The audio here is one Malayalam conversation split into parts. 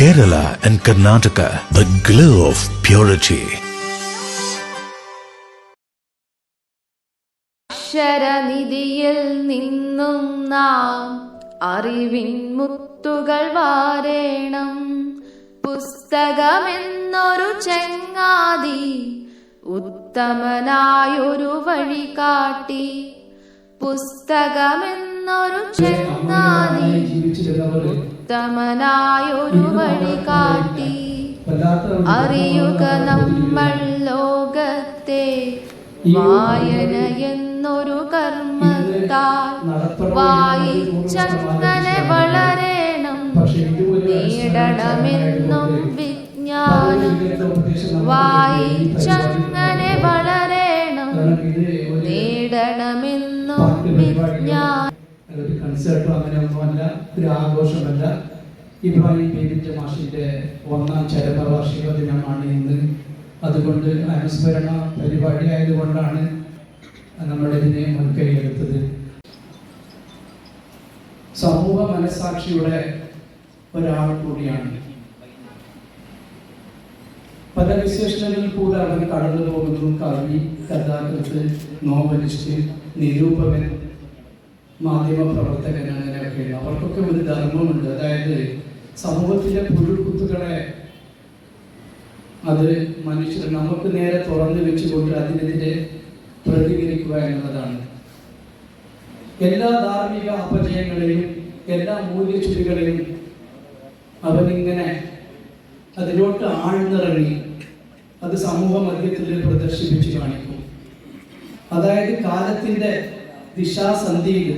Kerala and Karnataka, the glow of purity. അക്ഷരനിധിയിൽ നിന്നും നാം അറിവിൻ മുത്തുകൾ വാരേണം. പുസ്തകമെന്നൊരു ചങ്ങാതി ഉത്തമനായൊരു വഴി കാട്ടി. പുസ്തകമെന്നൊരു ചങ്ങാതി ഉത്തമനായൊരു വഴി കാട്ടി. അറിയുക നമ്മൾ ലോകത്തെ വായന എന്നൊരു കർമ്മത്താൽ. വായിച്ചങ്ങനെ വളരണം, നേടണമെന്നും വിജ്ഞാനം. വായിച്ചങ്ങനെ വളരണം, നേടണമെന്നും വിജ്ഞാനം. ഒരു കൺസേർട്ടോ അങ്ങനെയൊന്നുമല്ല, ഒരു ആഘോഷമല്ല. ഇബ്രാഹിം ബേബിന്റെ മാഷിന്റെ 1ാം ചരമവാർഷിക ദിനമാണ് ഇന്ന്. അതുകൊണ്ട് അനുസ്മരണ പരിപാടി ആയതുകൊണ്ടാണ് നമ്മളിതിനെ മുൻകൈയെടുത്തത്. സമൂഹ മനസാക്ഷിയുടെ ഒരാൾ കൂടിയാണ്. പല വിശേഷണങ്ങളിൽ കൂടെ അവർ കടന്നു പോകുന്നു. കവി, കഥാകൃത്ത്, നോവലിസ്റ്റ്, നിരൂപകൻ, മാധ്യമ പ്രവർത്തകൻ, അങ്ങനെയൊക്കെയാണ്. അവർക്കൊക്കെ ഒരു ധർമ്മമുണ്ട്. അതായത് സമൂഹത്തിലെ പുഴുക്കുത്തുകളെ അത് മനുഷ്യർ നമുക്ക് നേരെ തുറന്നു വെച്ചുകൊണ്ട് അതിനെതിരെ പ്രതികരിക്കുക എന്നതാണ്. എല്ലാ ധാർമ്മിക അപജയങ്ങളെയും എല്ലാ മൂല്യച്യുതികളെയും അവരിങ്ങനെ അതിലോട്ട് ആഴ്ന്നിറങ്ങി അത് സമൂഹ മധ്യത്തിൽ പ്രദർശിപ്പിച്ച് കാണിക്കും. അതായത് കാലത്തിന്റെ ദിശാസന്ധിയിൽ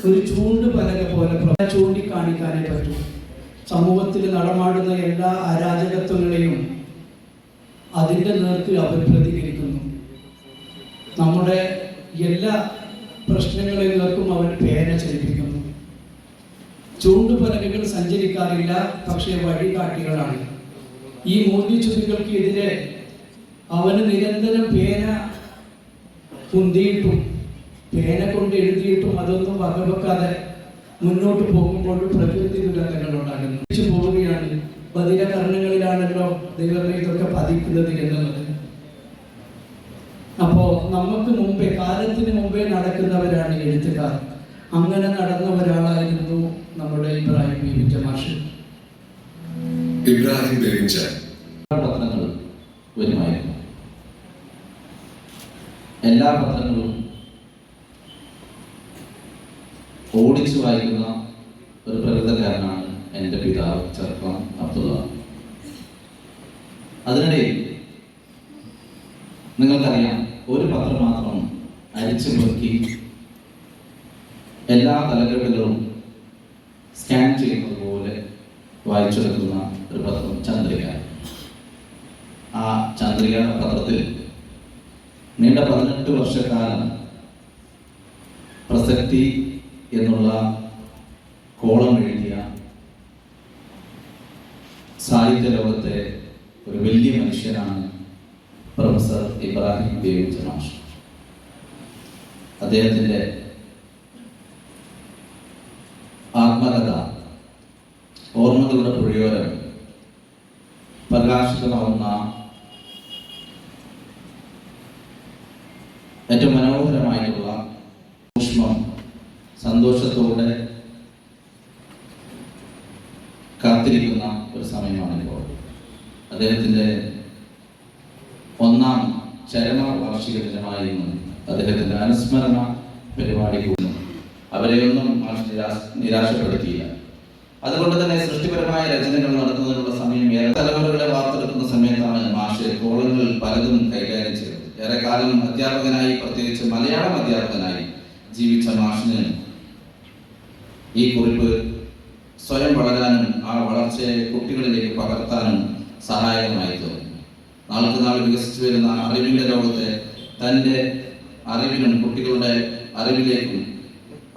ഒരു ചൂണ്ടുപലക പോലെ ചൂണ്ടിക്കാണിക്കാനേ പറ്റും. സമൂഹത്തിൽ നടമാടുന്ന എല്ലാ അരാജകത്വങ്ങളെയും അതിൻ്റെ നേർക്ക് അവർ പ്രതികരിക്കുന്നു. നമ്മുടെ എല്ലാ പ്രശ്നങ്ങളെ നേർക്കും അവർ പേന ചലിപ്പിക്കുന്നു. ചൂണ്ടുപലകകൾ സഞ്ചരിക്കാറില്ല, പക്ഷേ വഴികാട്ടികളാണ്. ഈ മൂല്യച്യുതികൾക്ക് എതിരെ അവന് നിരന്തരം പേന കുന്തിയിട്ടും പേന കൊണ്ട് എഴുതിയിട്ടും അതൊന്നും വകവെക്കാതെ മുന്നോട്ട് പോകുമ്പോൾ പ്രകൃതി ദുരന്തങ്ങൾ ഉണ്ടാകുന്നു. പോവുകയാണ്. ബധിരകർണങ്ങളിലാണല്ലോ ദൈവമേ ഇതൊക്കെ പതിക്കുന്നത് എന്നുള്ളത്. അപ്പോ നമുക്ക് മുമ്പേ, കാലത്തിന് മുമ്പേ നടക്കുന്നവരാണ് എഴുത്തുകാർ. അങ്ങനെ നടന്ന ഒരാളായിരുന്നു നമ്മുടെ ഇബ്രാഹിം ബേബിച്ച മാഷ്. ഇബ്രാഹിം ബേബിച്ച പത്രങ്ങൾ വരുമായിരുന്നു. എല്ലാ പത്രങ്ങളും ഓടിച്ചു വായിക്കുന്ന ഒരു പ്രകൃതക്കാരനാണ് എൻ്റെ പിതാവ് ചെറുപ്പം അബ്ദുള്ള. അതിനിടയിൽ നിങ്ങൾക്കറിയാം, ഒരു പത്രം മാത്രം അരിച്ചു നോക്കി എല്ലാ തലക്കെട്ടുകളും സ്കാൻ ചെയ്യുന്നത് പോലെ വായിച്ചെടുക്കുന്ന ഒരു പത്രം ചന്ദ്രിക. ആ ചന്ദ്രിക പത്രത്തിൽ നീണ്ട 18 വർഷക്കാലം പ്രസക്തി എന്നുള്ള കോളം എഴുതിയ സാഹിത്യ ലോകത്തെ ഒരു വലിയ മനുഷ്യനാണ് പ്രൊഫസർ ഇബ്രാഹിം ബേബിച്ച മാഷ്. അദ്ദേഹത്തിൻ്റെ ആത്മകഥ ഓർമ്മകളുടെ പുഴയോരം പ്രകാശിതമാവുന്ന ഏറ്റവും മനോഹരമായിട്ടുള്ള സൂക്ഷ്മം സന്തോഷത്തോടെ കാത്തിരിക്കുന്ന ഒരു സമയമാണിപ്പോൾ. അദ്ദേഹത്തിൻ്റെ 1ാം ചരമവാർഷിക ദിനമായിരുന്നു. അദ്ദേഹത്തിൻ്റെ അനുസ്മരണ പരിപാടി കൂടുന്നു. അവരെയൊന്നും നിരാശപ്പെടുത്തിയില്ല. അതുകൊണ്ട് തന്നെ സൃഷ്ടിപരമായ രചനകൾ നടത്തുന്നതിനുള്ള സമയം ഏറെ തലമുറകളെ വാർത്തെടുക്കുന്ന സമയത്താണ് മാഷ് കോളങ്ങൾ പലതും കൈകാര്യം ചെയ്തത്. ഏറെക്കാലം അധ്യാപകനായി, പ്രത്യേകിച്ച് മലയാളം അധ്യാപകനായി ജീവിച്ച മാഷിന് ഈ കുറിപ്പ് സ്വയം വളരാനും ആ വളർച്ചയെ കുട്ടികളിലേക്ക് പകർത്താനും സഹായകമായി തോന്നി. നാൾക്ക് നാൾ വികസിച്ചു വരുന്ന അറിവിൻ്റെ ലോകത്തെ തൻ്റെ അറിവിനും കുട്ടികളുടെ അറിവിലേക്കും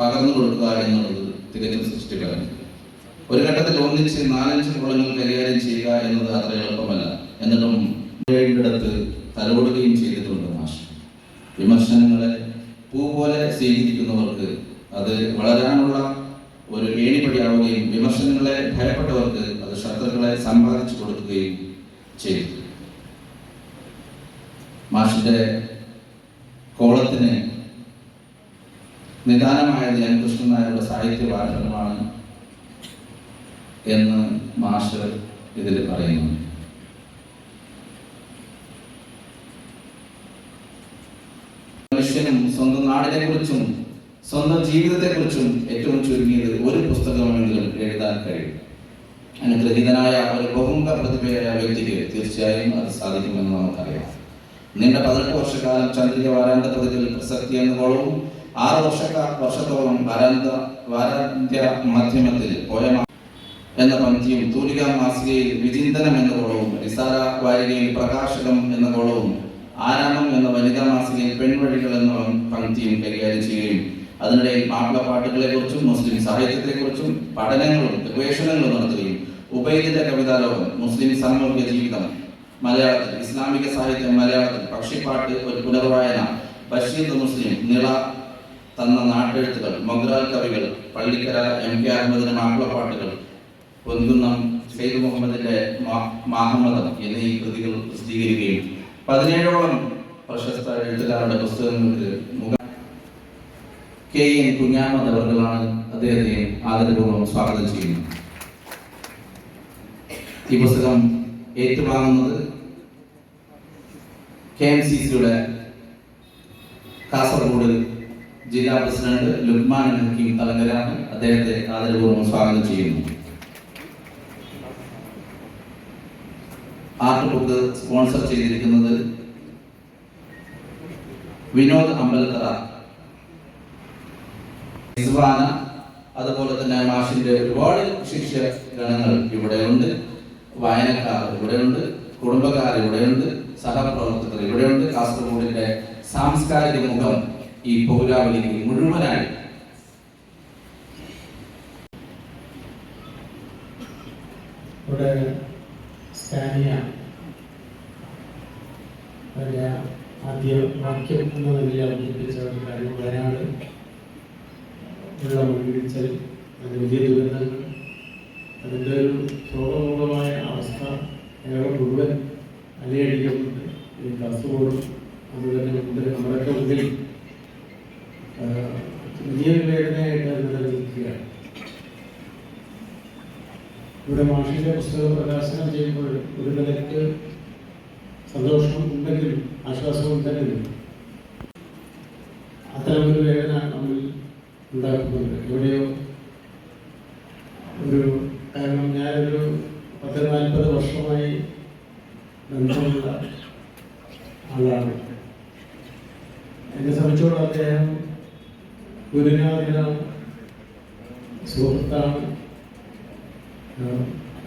പകർന്നു കൊടുക്കുക എന്നുള്ളത് തികച്ചും സൃഷ്ടിപരം. ഒരു ഘട്ടത്തിൽ ഒന്നിച്ച് 4-5 കോളങ്ങൾ കൈകാര്യം ചെയ്യുക എന്നത് അത്ര എളുപ്പമല്ല. എന്നിട്ടും അടുത്ത് തലോടുകയും ചെയ്തിട്ടുണ്ട് മാഷ്. വിമർശനങ്ങളെ പൂ പോലെ സ്വീകരിക്കുന്നവർക്ക് അത് വളരാനുള്ള ഒരു ഏണിപ്പടിയാവുകയും വിമർശനങ്ങളെ ഭയപ്പെട്ടവർക്ക് അത് ശത്രുക്കളെ സമ്പാദിച്ചു കൊടുക്കുകയും ചെയ്തു. മാഷിന്റെ കോളത്തിന് നിദാനമായത് എൻ കൃഷ്ണൻ നായരുടെ സാഹിത്യ പാഠമാണ് എന്ന് മാഷ് ഇതിൽ പറയുന്നു. മനുഷ്യനും സ്വന്തം നാടിനെ കുറിച്ചും സ്വന്തം ജീവിതത്തെ കുറിച്ചും ഏറ്റവും ചുരുങ്ങിയത് ഒരു പുസ്തകമെങ്കിലും എഴുതാൻ കഴിയും. അനുഗ്രഹീതനായ ഒരു ബഹുമുഖ പ്രതിഭയായ വ്യക്തിക്ക് തീർച്ചയായും അത് സാധിക്കുമെന്ന് നമുക്കറിയാം. നീണ്ട 18 വർഷക്കാലം ചന്ദ്രിക വാരാന്ത പതിപ്പിൽ പ്രസക്തി എന്ന കോളവും 6 വർഷത്തോളം വാരാന്ത്യ മാധ്യമത്തിൽ പോയമ എന്ന പങ്ക്തിയും, തൂലിക മാസികയിൽ വിചിന്തനം എന്ന കോളവും, റിസാല വാരികയിൽ പ്രകാശകം എന്ന കോളവും, ആരാമം എന്ന വനിതാ മാസികയിൽ പെൺവഴികൾ എന്ന പങ്ക്തിയും കൈകാര്യം ചെയ്യുകയും അതിനിടയിൽ മാപ്പിളപ്പാട്ടുകളെ കുറിച്ചും മുസ്ലിം സാഹിത്യത്തെ കുറിച്ചും പഠനങ്ങളും ഗവേഷണങ്ങളും നടത്തുകയും ഉബൈദിന്റെ കവിതാലോകം, മുസ്ലിം സാമൂഹിക ജീവിതം മലയാളത്തിൽ, ഇസ്ലാമിക സാഹിത്യം മലയാളത്തിൽ, പക്ഷിപ്പാട്ട്, ഒരു പുനർവായന, ബഷീർ മുസ്ലിം, നിള തന്ന നാട്ടെഴുത്തുകൾ, മൊഗ്രാൽ കവികൾ, പള്ളിക്കര MK അഹമ്മദിന്റെ മാപ്പിളപ്പാട്ടുകൾ, പൊൻകുന്നം സെയ്ദ് മുഹമ്മദിന്റെ മാഹമ്മദം എന്നീ കൃതികൾ പ്രസിദ്ധീകരിക്കുകയും 17ഓളം പ്രശസ്ത എഴുത്തുകാരുടെ പുസ്തകങ്ങൾക്ക് KN കുഞ്ഞാമത് അവർകളാണ് അദ്ദേഹത്തെ ആദരപൂർവ്വം സ്വാഗതം ചെയ്യുന്നത്. ഈ പുസ്തകം ഏറ്റുവാങ്ങുന്നത് KMCCയുടെ കാസർഗോഡ് ജില്ലാ പ്രസിഡന്റ് ലുക്മാൻ ഹക്കീം തലങ്കരാണ്. അദ്ദേഹത്തെ ആദരപൂർവ്വം സ്വാഗതം ചെയ്യുന്നു. ആർട്ട് ബുക്ക് സ്പോൺസർ ചെയ്തിരിക്കുന്നത് വിനോദ് അമ്പലത്തറ, അതുപോലെ തന്നെ മാഷിന്റെ ഒരുപാട് ശിഷ്യ ഗണങ്ങൾ ഇവിടെയുണ്ട്, വായനക്കാർ ഇവിടെയുണ്ട്, കുടുംബക്കാർ ഇവിടെയുണ്ട്, സഹപ്രവർത്തകർ ഇവിടെയുണ്ട്. കാസർഗോഡിന്റെ സാംസ്കാരിക മുഖം ഈ പൗരാവലിക്ക് മുഴുവനായി ഇവിടെ സ്കാനിയ ആദ്യ വാക്യം എന്ന നിലയിൽ അവതരിപ്പിച്ച ഒരു കാര്യം, വയനാട് ഉള്ള മണ്ണിടിച്ചൽ, അതിൻ്റെ വലിയ ദുരന്തങ്ങൾ, അതിൻ്റെ ഒരു ശോകമൂലമായ അവസ്ഥ കേരളം മുഴുവൻ അലയടിക്കുന്നുണ്ട്. ഈ കാസർഗോഡ് അതുപോലെ നമ്മുടെയൊക്കെ മുന്നിൽ വലിയൊരു വേദനയായിട്ട് നിലനിൽക്കുകയാണ്. ഇവിടെ മാഷിന്റെ പുസ്തകം പ്രകാശനം ചെയ്യുമ്പോൾ ഒരു നിലയ്ക്ക് സന്തോഷം ഉണ്ടെങ്കിലും ആശ്വാസം ഉണ്ടെങ്കിലും അത്തരമൊരു വേദന നമ്മൾ ഉണ്ടാക്കുന്നുണ്ട്. എവിടെയോ ഒരു കാരണം ഞാനൊരു 40 വർഷമായി ബന്ധമുള്ള ആളാണ്. എന്നെ സംബന്ധിച്ചോളം അദ്ദേഹം ഗുരുനാഥനാണ്, സുഹൃത്താണ്,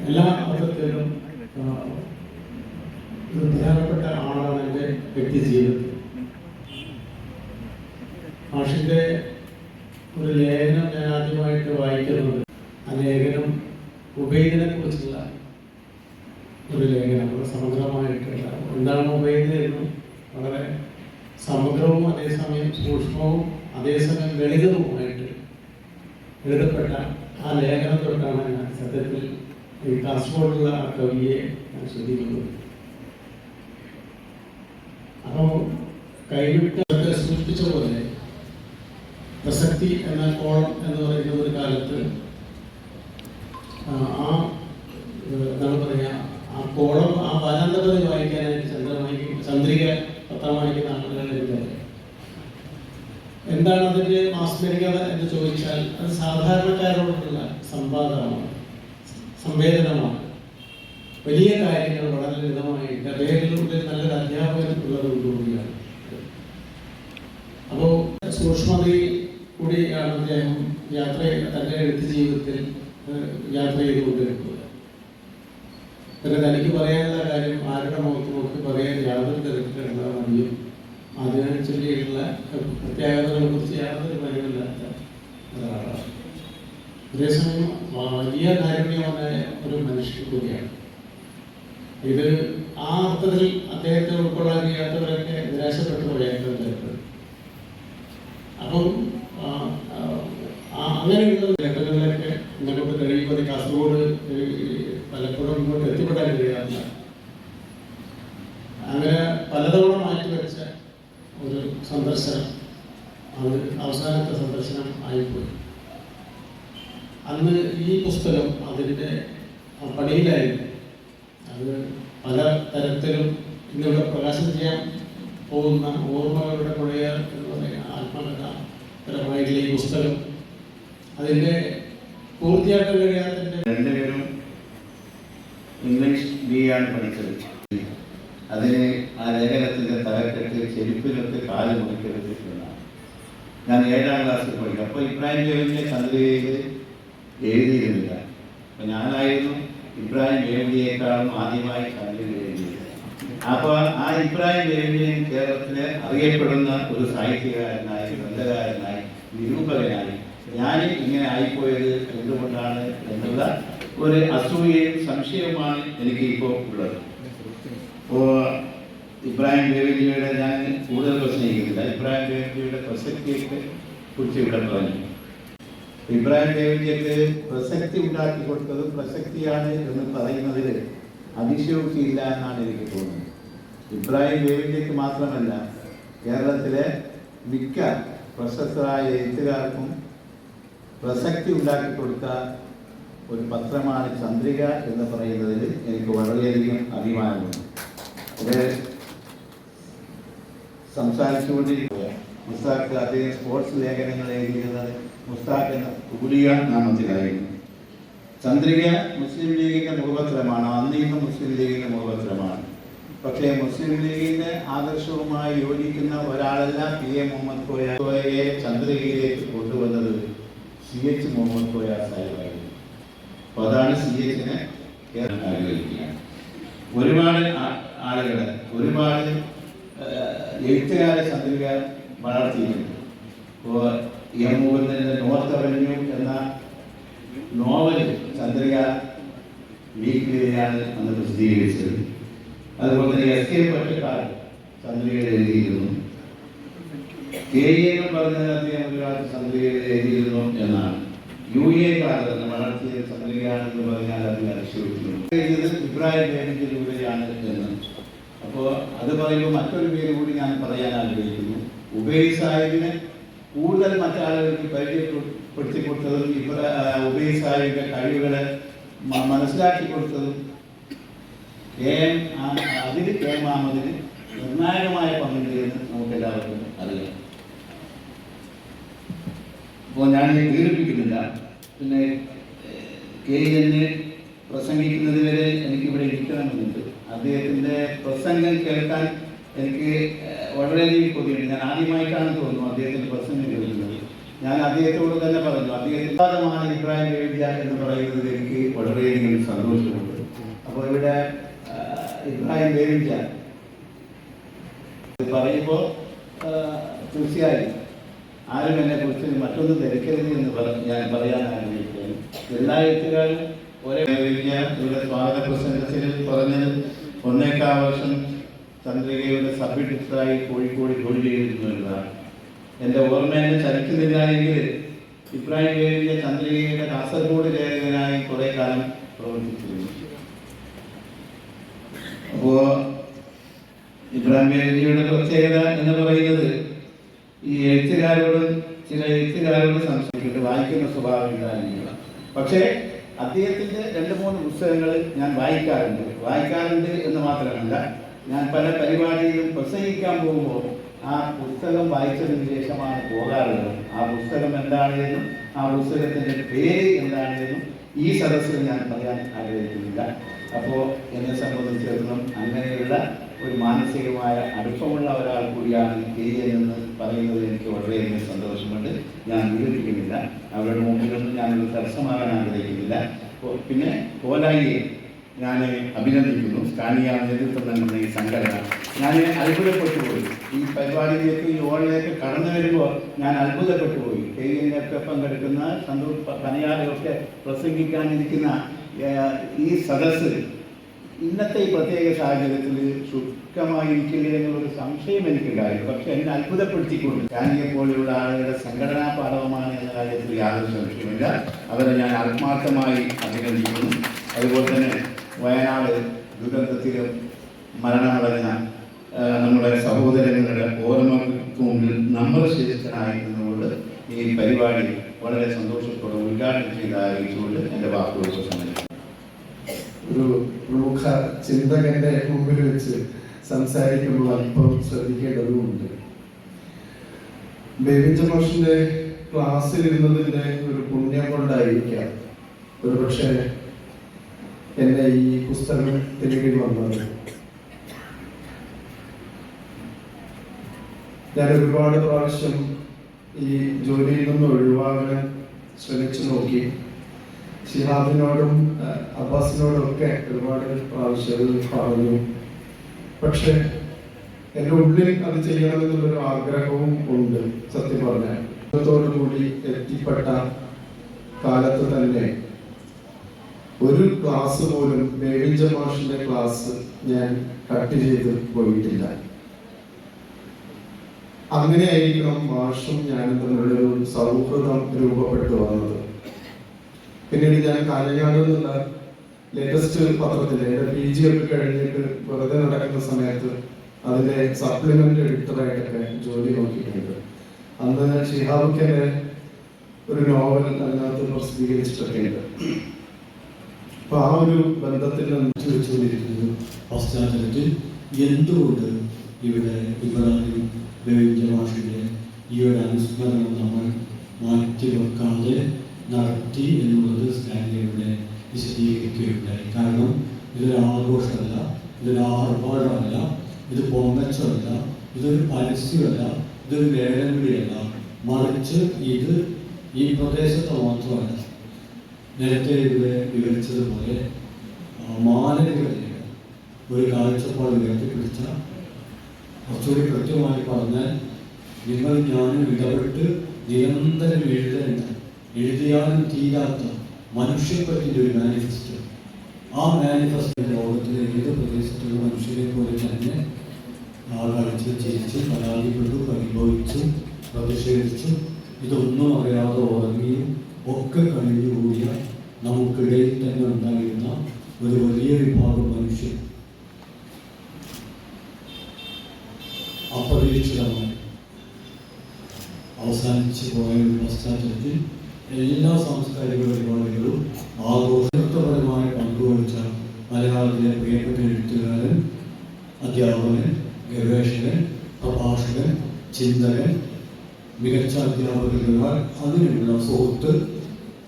എല്ലാ അർത്ഥത്തിലും ഒരു പ്രധാനപ്പെട്ട ആളാണ് എൻ്റെ വ്യക്തി ജീവിതത്തിൽ. മാഷിൻ്റെ ഒരു ലേഖനം ഞാൻ ആദ്യമായിട്ട് വായിക്കുന്നത്, ആ ലേഖനം ഉബൈദിനെ കുറിച്ചുള്ള ഒരു ലേഖനം, വളരെ സമഗ്രമായിട്ടുള്ള, എന്താണ് ഉബൈദ് എന്നും വളരെ സമഗ്രവും അതേസമയം സൂക്ഷ്മവും അതേസമയം ലളിതവുമായിട്ട് എഴുതപ്പെട്ട ആ ലേഖനം തൊട്ടാണ് ഞാൻ സത്യത്തിൽ ഈ കാസർഗോഡുള്ള ആ കവിയെ ഞാൻ ശ്രദ്ധിക്കുന്നത്. അപ്പോൾ കൈവിട്ട് സൂചിപ്പിച്ച പോലെ പ്രസക്തി എന്ന കോളം എന്ന് പറയുന്ന ഒരു കാലത്ത് ആ എന്താണ് പറയുക, ആ കോളം, ആ വരാന്തപതി വായിക്കാനായിട്ട് ചന്ദ്രിക പത്രം വായിക്കുന്ന ആളുകളുടെ എന്താണ് അതിൻ്റെ മാസ്മരികത എന്ന് ചോദിച്ചാൽ അത് സാധാരണക്കാരോടുള്ള സംവാദമാണ്, സംവേദനമാണ്. വലിയ കാര്യങ്ങൾ വളരെ ലളിതമായിട്ട് അദ്ദേഹത്തിലൂടെ നല്ലൊരു അധ്യാപകൻ ഉള്ളതുകൊണ്ടുകൂടിയാണ്. അപ്പോൾ സൂക്ഷ്മതയിൽ കൂടിയാണ് അദ്ദേഹം തൻ്റെ എഴുത്ത് ജീവിതത്തിൽ യാത്ര ചെയ്തുകൊണ്ടിരിക്കുന്നത്. പിന്നെ തനിക്ക് പറയാനുള്ള കാര്യം ആരുടെ മുഖത്ത് നോക്കി പറയാൻ യാതൊരു തരത്തിലുള്ള മതിയും അതിനെ ചൊല്ലിയുള്ള പ്രത്യേകതകളെ കുറിച്ച് യാതൊരു ഭയമില്ലാത്ത ഒരാളാണ്. അതേസമയം വലിയ കാരുണ്യമായ ഒരു മനുഷ്യൻ കൂടിയാണ്. ഇത് ആ അർത്ഥത്തിൽ അദ്ദേഹത്തെ ഉൾക്കൊള്ളാൻ കഴിയാത്തവരൊക്കെ നിരാശപ്പെട്ടു പോയേക്കുന്നത്. അപ്പം അങ്ങനെയുള്ള ഘട്ടങ്ങളിലൊക്കെ നമുക്ക് കഴിയുമ്പോൾ കാസർഗോഡ് പലപ്പോഴും ഇങ്ങോട്ട് എത്തിപ്പെടാൻ കഴിയാറില്ല. അങ്ങനെ പലതവണ മാറ്റിവെച്ച ഒരു സന്ദർശനം, അത് അവസാനത്തെ സന്ദർശനം ആയിപ്പോയി. അന്ന് ഈ പുസ്തകം അതിൻ്റെ പണിയിലായിരുന്നു. അത് പല തരത്തിലും ഇന്നിവിടെ പ്രകാശനം ചെയ്യാൻ പോകുന്ന ഓർമ്മകളുടെ പുഴയർ എന്ന് പറയുന്ന ആത്മകഥാപരമായിട്ടുള്ള ഈ പുസ്തകം അതിൻ്റെ പൂർത്തിയാക്കാൻ കഴിയാത്തതിൻ്റെ രണ്ടുപേരും ഇംഗ്ലീഷ് ബിയാണ് പഠിച്ചത്. അതിന് ആ ലേഖനത്തിൻ്റെ തലക്കെട്ട് ചെരുപ്പിലൊക്കെ കാല് മുറിക്കരുത് എന്നാണ്. ഞാൻ 7ാം ക്ലാസ്സിൽ പഠിക്കും. അപ്പോൾ ഇബ്രാഹിം ബേബിയെ ചന്ദ്രയിൽ എഴുതിയിരുന്നില്ല. അപ്പം ഞാനായിരുന്നു ഇബ്രാഹിം ബേബിയേക്കാളും ആദ്യമായി ചന്ദ്രയിൽ എഴുതിയത്. അപ്പോൾ ആ ഇബ്രാഹിം ബേബിയെ കേരളത്തിലെ അറിയപ്പെടുന്ന ഒരു സാഹിത്യകാരനായി, ഗ്രന്ഥകാരനായി, നിരൂപകനായി ഞാൻ ഇങ്ങനെ ആയിപ്പോയത് എന്തുകൊണ്ടാണ് എന്നുള്ള ഒരു അസൂയയും സംശയവുമാണ് എനിക്ക് ഇപ്പോൾ ഉള്ളത്. അപ്പോൾ ഇബ്രാഹിം ബേബിജിയുടെ ഞാൻ കൂടുതൽ പ്രശ്നിക്കുന്നില്ല. ഇബ്രാഹിം ബേബിജിയുടെ പ്രസക്തിയെ കുറിച്ച് ഇവിടെ പറഞ്ഞു. ഇബ്രാഹിം ബേബിജിക്ക് പ്രസക്തി ഉണ്ടാക്കി കൊടുത്തത് പ്രസക്തിയാണ് എന്ന് പറയുന്നതിൽ അതിശയോക്തിയില്ല എന്നാണ് എനിക്ക് തോന്നുന്നത്. ഇബ്രാഹിം ബേബിജിക്ക് മാത്രമല്ല, കേരളത്തിലെ മിക്ക പ്രശസ്തരായ എഴുത്തുകാർക്കും പ്രസക്തി ഉണ്ടാക്കി കൊടുത്ത ഒരു പത്രമാണ് ചന്ദ്രിക എന്ന് പറയുന്നതിൽ എനിക്ക് വളരെയധികം അഭിമാനമുണ്ട്. ഇത് സംസാരിച്ചുകൊണ്ടിരിക്കുക മുസ്താഖ് അദ്ദേഹം സ്പോർട്സ് ലേഖനങ്ങൾ എഴുതിയിരുന്നത് മുസ്താഖ് എന്ന പുലിയ നാമത്തിലായിരുന്നു. ചന്ദ്രിക മുസ്ലിം ലീഗിൻ്റെ മുഖപത്രമാണ്, അന്നീന്ന് മുസ്ലിം ലീഗിൻ്റെ മുഖപത്രമാണ്. പക്ഷേ മുസ്ലിം ലീഗിൻ്റെ ആദർശവുമായി യോജിക്കുന്ന ഒരാളല്ല പി എ മുഹമ്മദ് കോയയെ ചന്ദ്രികയിലേക്ക് കൊണ്ടുവന്നത് CH മുഹമ്മദ് കോയ സാഹിബായിരുന്നു. അപ്പോൾ അതാണ് CHനെ ആഗ്രഹിക്കുകയാണ്. ഒരുപാട് ആളുകൾ, ഒരുപാട് എഴുത്തുകാരെ ചന്ദ്രിക വളർത്തിയിട്ടുണ്ട്. ഇപ്പോൾ എം മുകുന്ദൻ്റെ നോർത്ത് അവന്യൂ എന്ന നോവൽ ചന്ദ്രിക വീക്കിലിയാണ് അന്ന് പ്രസിദ്ധീകരിച്ചത്. അതുപോലെ തന്നെ SK പൊറ്റക്കാട് ചന്ദ്രികയിൽ എഴുതിയിരുന്നു. KEM പറഞ്ഞത് അദ്ദേഹം ഒരുപാട് ചന്ദ്രികയിൽ എഴുതിയിരുന്നു എന്നാണ്. UA കാലത്ത് വളർത്തിയ ചന്ദ്രികയാണെന്ന് പറഞ്ഞാൽ അതിൽ അതിശയിക്കുന്നു. എഴുതിയത് ഇബ്രാഹിം ബേബിജിലൂടെയാണ് എന്ന്. അപ്പോൾ അത് പറയുമ്പോൾ മറ്റൊരു പേര് കൂടി ഞാൻ പറയാൻ ആഗ്രഹിക്കുന്നു. ഉബൈദ് സാഹിബിനെ കൂടുതൽ മറ്റാളുകൾക്ക് പരിചയപ്പെടുത്തി കൊടുത്തതും ഉബൈദ് സാഹിബിൻ്റെ കഴിവുകളെ മനസ്സിലാക്കി കൊടുത്തതും അതിൽ KM മുഹമ്മദിന് നിർണായകമായ പങ്കുണ്ട് എന്ന് നമുക്ക് എല്ലാവർക്കും അറിയാം. അപ്പോൾ ഞാൻ ദീർഘിപ്പിക്കുന്നില്ല. പിന്നെ KN പ്രസംഗിക്കുന്നത് വരെ എനിക്കിവിടെ ഇരിക്കണമെന്നുണ്ട്. അദ്ദേഹത്തിൻ്റെ പ്രസംഗം കേൾക്കാൻ എനിക്ക് വളരെയധികം കൊതിയുണ്ട്. ഞാൻ ആദ്യമായിട്ടാണ് തോന്നുന്നു അദ്ദേഹത്തിൻ്റെ പ്രസംഗം കേൾക്കുന്നത്. ഞാൻ അദ്ദേഹത്തോട് തന്നെ പറഞ്ഞു, അദ്ദേഹത്തിൻ്റെ ഇബ്രാഹിം ബേബിജ എന്ന് പറയുന്നത് എനിക്ക് വളരെയധികം സന്തോഷമുണ്ട്. അപ്പോൾ ഇവിടെ ഇബ്രാഹിം ബേബിജ പറയുമ്പോൾ തീർച്ചയായും ആരും എന്നെ കുറിച്ച് മറ്റൊന്നും ധരിക്കരുത് എന്ന് ഞാൻ പറയാൻ ആഗ്രഹിക്കുകയാണ്. എല്ലാ എഴുത്തുകാരും ഒരേ ഇവിടെ സ്വാഗത പ്രസംഗത്തിൽ പറഞ്ഞത് 1.25 വർഷം ചന്ദ്രികയുടെ സബ് എഡിറ്ററായി കോഴിക്കോട് ജോലി ചെയ്തിരുന്നു എന്നതാണ്. എൻ്റെ ഓർമ്മ എന്നെ ചലിക്കുന്നില്ല എങ്കിൽ ഇബ്രാഹിം ബേബിജ ചന്ദ്രികയുടെ കാസർഗോഡ് ലേഖകനായി കുറേ കാലം പ്രവർത്തിച്ചിരുന്നു. അപ്പോൾ ഇബ്രാഹിം ബേബിജിയുടെ പ്രത്യേകത എന്ന് പറയുന്നത് ഈ എഴുത്തുകാരോട് ചില എഴുത്തുകാരോട് സംസാരിച്ചിട്ട് വായിക്കുന്ന സ്വഭാവം ഉണ്ടായിരുന്നില്ല. പക്ഷേ അദ്ദേഹത്തിൻ്റെ 2-3 പുസ്തകങ്ങൾ ഞാൻ വായിക്കാറുണ്ട് എന്ന് മാത്രമല്ല, ഞാൻ പല പരിപാടിയിലും പ്രസംഗിക്കാൻ പോകുമ്പോൾ ആ പുസ്തകം വായിച്ചതിന് ശേഷമാണ് പോകാറുള്ളത്. ആ പുസ്തകം എന്താണെന്നും ആ പുസ്തകത്തിൻ്റെ പേര് എന്താണെന്നും ഈ സദസ്സിൽ ഞാൻ പറയാൻ ആഗ്രഹിക്കുന്നില്ല. അപ്പോൾ എന്നെ സംബന്ധിച്ചിടത്തോളം അങ്ങനെയുള്ള ഒരു മാനസികമായ അടുപ്പമുള്ള ഒരാൾ കൂടിയാണ് KN എന്ന് പറയുന്നത് എനിക്ക് വളരെയധികം സന്തോഷമുണ്ട്. ഞാൻ വിവരിക്കുന്നില്ല, അവരുടെ മുമ്പിലൊന്നും ഞാനൊരു തടസ്സമാകാൻ ആഗ്രഹിക്കുന്നില്ല. പിന്നെ കോലായിയെ ഞാൻ അഭിനന്ദിക്കുന്നു. സ്കാനിയ നേതൃത്വം നൽകുന്ന ഈ സംഘടന ഞാൻ അത്ഭുതപ്പെട്ടു പോയി. ഈ പരിപാടിയിലേക്ക് ഈ ഓണിലേക്ക് കടന്നു വരുമ്പോൾ ഞാൻ അത്ഭുതപ്പെട്ടു പോയി. KN-ഒക്കെ പങ്കെടുക്കുന്ന സന്തോഷ് പനയാലൊക്കെ പ്രസംഗിക്കാനിരിക്കുന്ന ഈ സദസ്സ് ഇന്നത്തെ ഈ പ്രത്യേക സാഹചര്യത്തിൽ ശുഷ്കമായിരിക്കില്ല എന്നുള്ളൊരു സംശയം എനിക്കുണ്ടായിരുന്നു. പക്ഷെ എന്നെ അത്ഭുതപ്പെടുത്തിക്കൊണ്ട് സ്കാനിയെ പോലെയുള്ള ആളുകളുടെ സംഘടനാ പാഠവമാണ് എന്ന കാര്യത്തിൽ യാതൊരു സംശയമില്ല. അവരെ ഞാൻ ആത്മാർത്ഥമായി അഭിനന്ദിക്കുന്നു. അതുപോലെ തന്നെ വയനാട് ദുരന്തത്തിലും മരണമടഞ്ഞ നമ്മുടെ സഹോദരങ്ങളുടെ ഓർമ്മകൾക്ക് മുമ്പിൽ നമ്മൾ ശേഷിച്ചനായിരുന്നുകൊണ്ട് ഈ പരിപാടി വളരെ സന്തോഷത്തോടെ ഉദ്ഘാടനം ചെയ്ത് ആരംഭിച്ചുകൊണ്ട് എൻ്റെ വാക്കുകൾ സംബന്ധിച്ചു. ഒരു പ്രമുഖ ചിന്തകന്റെ മുമ്പിൽ വെച്ച് സംസാരിക്കുമ്പോൾ അല്പം ശ്രദ്ധിക്കേണ്ടതുമുണ്ട്. ബേബിച്ച മാഷിന്റെ ക്ലാസ്സിൽ ഇരുന്നതിന്റെ ഒരു പുണ്യം കൊണ്ടായിരിക്കാം ഒരു പക്ഷേ എന്നെ ഈ പുസ്തകം തേടി വന്നത്. ഞാൻ ഒരുപാട് പ്രാവശ്യം ഈ ജോലിയിൽ നിന്ന് ഒഴിവാകാൻ ശ്രമിച്ചു നോക്കി. ശിഹാബിനോടും അബ്ബാസിനോടും ഒക്കെ ഒരുപാട് പ്രാവശ്യം പറഞ്ഞു. പക്ഷെ എൻ്റെ ഉള്ളിൽ അത് ചെയ്യണമെന്നുള്ളൊരു ആഗ്രഹവും ഉണ്ട്. സത്യം പറഞ്ഞാൽ കൂടി എത്തിപ്പെട്ട കാലത്ത് തന്നെ ഒരു ക്ലാസ് പോലും ബേബിച്ച മാഷിന്റെ ക്ലാസ് ഞാൻ കട്ട് ചെയ്ത് പോയിട്ടില്ല. അങ്ങനെയായിരിക്കണം മാഷും ഞാനും തമ്മിലൊരു സൗഹൃദം രൂപപ്പെട്ടു വന്നത്. പിന്നീട് ഞാൻ കാഞ്ഞങ്ങാട് നിന്നുള്ള ലേറ്റസ്റ്റ് പത്രത്തിലെ എൻ്റെ PG ഒക്കെ കഴിഞ്ഞിട്ട് വെറുതെ നടക്കുന്ന സമയത്ത് അതിന്റെ സപ്ലിമെന്റ് എഡിറ്ററായിട്ടൊക്കെ ജോലി നോക്കിയിട്ടുണ്ട്. അന്ന് ഷിഹാബിന്റെ ഒരു നോവൽ അതിനകത്ത് പ്രസിദ്ധീകരിച്ചിട്ടൊക്കെ ഉണ്ട്. അപ്പൊ ആ ഒരു ബന്ധത്തിൽ വെച്ചുകൊണ്ടിരിക്കുന്നത് പശ്ചാത്തലത്തിൽ എന്തുകൊണ്ട് ഇവിടെ ഇബ്രാഹിം ബേബിച്ച മാഷിന്റെ ഈ ഒരു അനുസ്മരണം നമ്മൾ മാറ്റിവെക്കാതെ നടത്തി എന്നുള്ളത് സ്റ്റാൻലിയുടെ വിശദീകരിക്കുകയുണ്ടായി. കാരണം ഇതൊരു ആഘോഷമല്ല, ഇതൊരു ആർഭാടമല്ല, ഇത് പൊങ്ങച്ചമല്ല, ഇതൊരു പരസ്യമല്ല, ഇതൊരു വേലവിളിയല്ല, മറിച്ച് ഇത് ഈ പ്രദേശത്ത് മാത്രമല്ല, നേരത്തെ ഇവിടെ വിവരിച്ചതുപോലെ മാനവികതയുടെ ഒരു കാഴ്ചപ്പാട് ഉയർത്തിപ്പിടിച്ച, കുറച്ചുകൂടി കൃത്യമായി പറഞ്ഞാൽ നിങ്ങൾ ഞാനും ഇടപെട്ട് നിരന്തരം എഴുതിയാലും തീരാത്ത മനുഷ്യപ്പറ്റിൻ്റെ ഒരു മാനിഫെസ്റ്റോ. ആ മാനിഫെസ്റ്റോ ലോകത്തിലെ ഏത് പ്രദേശത്തുള്ള മനുഷ്യരെ പോലെ തന്നെ കളിച്ച് ചിരിച്ച് പരാതിപ്പെട്ടു, പരിഭവിച്ചു, പ്രതിഷേധിച്ചു, ഇതൊന്നും അറിയാതെ ഉറങ്ങിയും ഒക്കെ കഴിഞ്ഞുകൂടിയ നമുക്കിടയിൽ തന്നെ ഉണ്ടായിരുന്ന ഒരു വലിയ വിഭാഗം മനുഷ്യർ അപ്രതീക്ഷിതമായി അവസാനിച്ചു പോയ ഒരു പശ്ചാത്തലത്തിൽ എല്ലാ സാംസ്കാരിക പരിപാടികളും ആഘോഷപരമായി പങ്കുവച്ച മലയാളത്തിലെ പ്രിയപ്പെട്ട എഴുത്തുകാരൻ, അധ്യാപകൻ, ഗവേഷകൻ, പ്രഭാഷകൻ, ചിന്തകൻ, മികച്ച അധ്യാപകർ, അതിനുള്ള സുഹൃത്ത്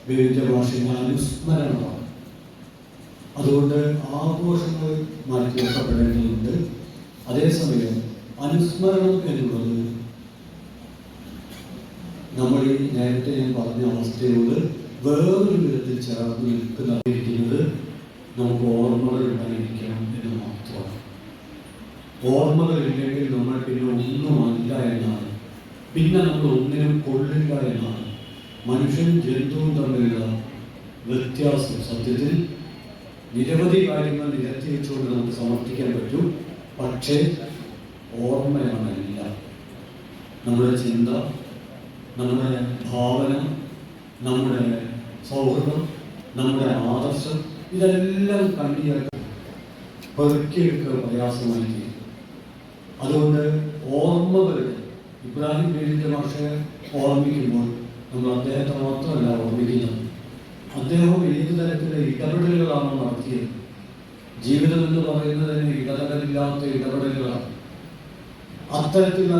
ബേബിച്ച മാഷിന്റെ അനുസ്മരണമാണ്. അതുകൊണ്ട് ആഘോഷങ്ങൾ മാറ്റിവെക്കപ്പെടേണ്ടതുണ്ട്. അതേസമയം അനുസ്മരണം എന്നുള്ളത് നമ്മൾ ഈ നേരത്തെ ഞാൻ പറഞ്ഞ അവസ്ഥയോട് വേറൊരു വിധത്തിൽ ചേർന്ന് നിൽക്കുന്നത് നമുക്ക് ഓർമ്മകൾ ഉണ്ടായിരിക്കണം എന്ന് മാത്രമാണ്. ഓർമ്മകൾ ഇല്ലെങ്കിൽ നമ്മൾ പിന്നെ ഒന്നുമല്ല എന്നാണ്, പിന്നെ നമ്മൾ ഒന്നിനും കൊള്ളില്ല എന്നാണ്. മനുഷ്യനും ജന്തുവും തമ്മിലുള്ള വ്യത്യാസം സത്യത്തിൽ നിരവധി കാര്യങ്ങൾ നിരത്തി വെച്ചുകൊണ്ട് നമുക്ക് സമർത്ഥിക്കാൻ പറ്റും. പക്ഷേ ഓർമ്മയാണ് എല്ലാം. നമ്മുടെ ചിന്ത, നമ്മുടെ ഭാവന, നമ്മുടെ സൗഹൃദം, നമ്മുടെ ആദർശം, ഇതെല്ലാം കണ്ടിയാൽ പെറുക്കിയെടുക്കുക പ്രയാസമായി തീരും. അതുകൊണ്ട് ഓർമ്മകളുടെ ഇബ്രാഹിം ബേബിച്ച മാഷെ ഓർമ്മിക്കുമ്പോൾ നമ്മൾ അദ്ദേഹത്തെ മാത്രമല്ല ഓർമ്മിക്കുന്നത്, അദ്ദേഹം ഏത് തരത്തിലുള്ള ഇടപെടലുകളാണ് നടത്തിയത്. ജീവിതം എന്ന് പറയുന്നതിന് ഇടപെടലില്ലാത്ത ഇടപെടലുകളാണ്. അത്തരത്തിലുള്ള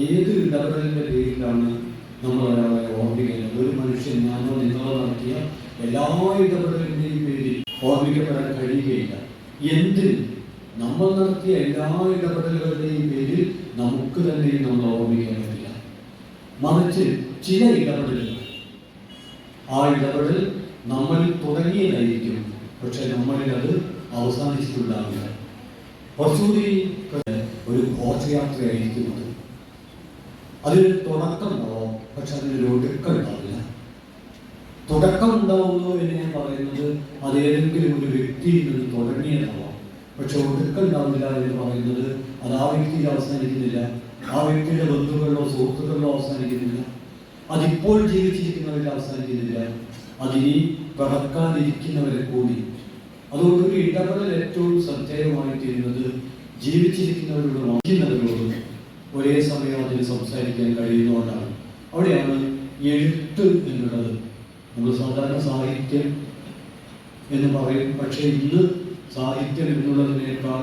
ഏത് ഇടപെടലിൻ്റെ പേരിലാണ് നമ്മൾ ഒരാളെ ഓർമ്മിക്കുന്നത്? ഒരു മനുഷ്യൻ ഞാനോ നിങ്ങളോ നടത്തിയ എല്ലാ ഇടപെടലിൻ്റെയും പേരിൽ ഓർമ്മിക്കപ്പെടാൻ കഴിയുകയില്ല. എന്തിന്? നമ്മൾ നടത്തിയ എല്ലാ ഇടപെടലുകളുടെയും പേരിൽ നമുക്ക് തന്നെ നമ്മൾ ഓർമ്മിക്കാൻ പറ്റില്ല. മറിച്ച് ചില ഇടപെടലുകൾ, ആ ഇടപെടൽ നമ്മളിൽ തുടങ്ങിയതായിരിക്കും, പക്ഷെ നമ്മളിൽ അത് അവസാനിച്ചിട്ടുണ്ടാവില്ല. കുറച്ചുകൂടി ഒരു ഘോഷയാത്രയായിരിക്കും അത്. അതിനൊരു തുടക്കം ഉണ്ടാവും, പക്ഷെ അതിനൊരു ഒടുക്കം ഉണ്ടാവില്ല. തുടക്കം ഉണ്ടാവുന്നു എന്ന് ഞാൻ പറയുന്നത് അത് ഏതെങ്കിലും ഒരു വ്യക്തിയിൽ നിന്ന് തുടങ്ങിയതാവാം, പക്ഷെ ഒടുക്കം ഉണ്ടാവില്ല എന്ന് പറയുന്നത് അത് ആ വ്യക്തിയിൽ അവസാനിക്കുന്നില്ല, ആ വ്യക്തിയുടെ ബന്ധുക്കളിലോ സുഹൃത്തുക്കളിലോ അവസാനിക്കുന്നില്ല, അതിപ്പോൾ ജീവിച്ചിരിക്കുന്നവരിൽ അവസാനിക്കുന്നില്ല, അതിനി പിറക്കാതിരിക്കുന്നവരെ കൂടി അതുകൊണ്ട് ഒരു ഇടപെടൽ ഏറ്റവും ശ്രദ്ധേയമായി തീരുന്നത് ജീവിച്ചിരിക്കുന്നവരോട് വായിക്കുന്നവരോട് ഒരേ സമയം അതിന് സംസാരിക്കാൻ കഴിയുന്നതുകൊണ്ടാണ്. അവിടെയാണ് എഴുത്ത് എന്നുള്ളത്. നമ്മൾ സാധാരണ സാഹിത്യം എന്ന് പറയും, പക്ഷേ ഇന്ന് സാഹിത്യം എന്നുള്ളതിനേക്കാൾ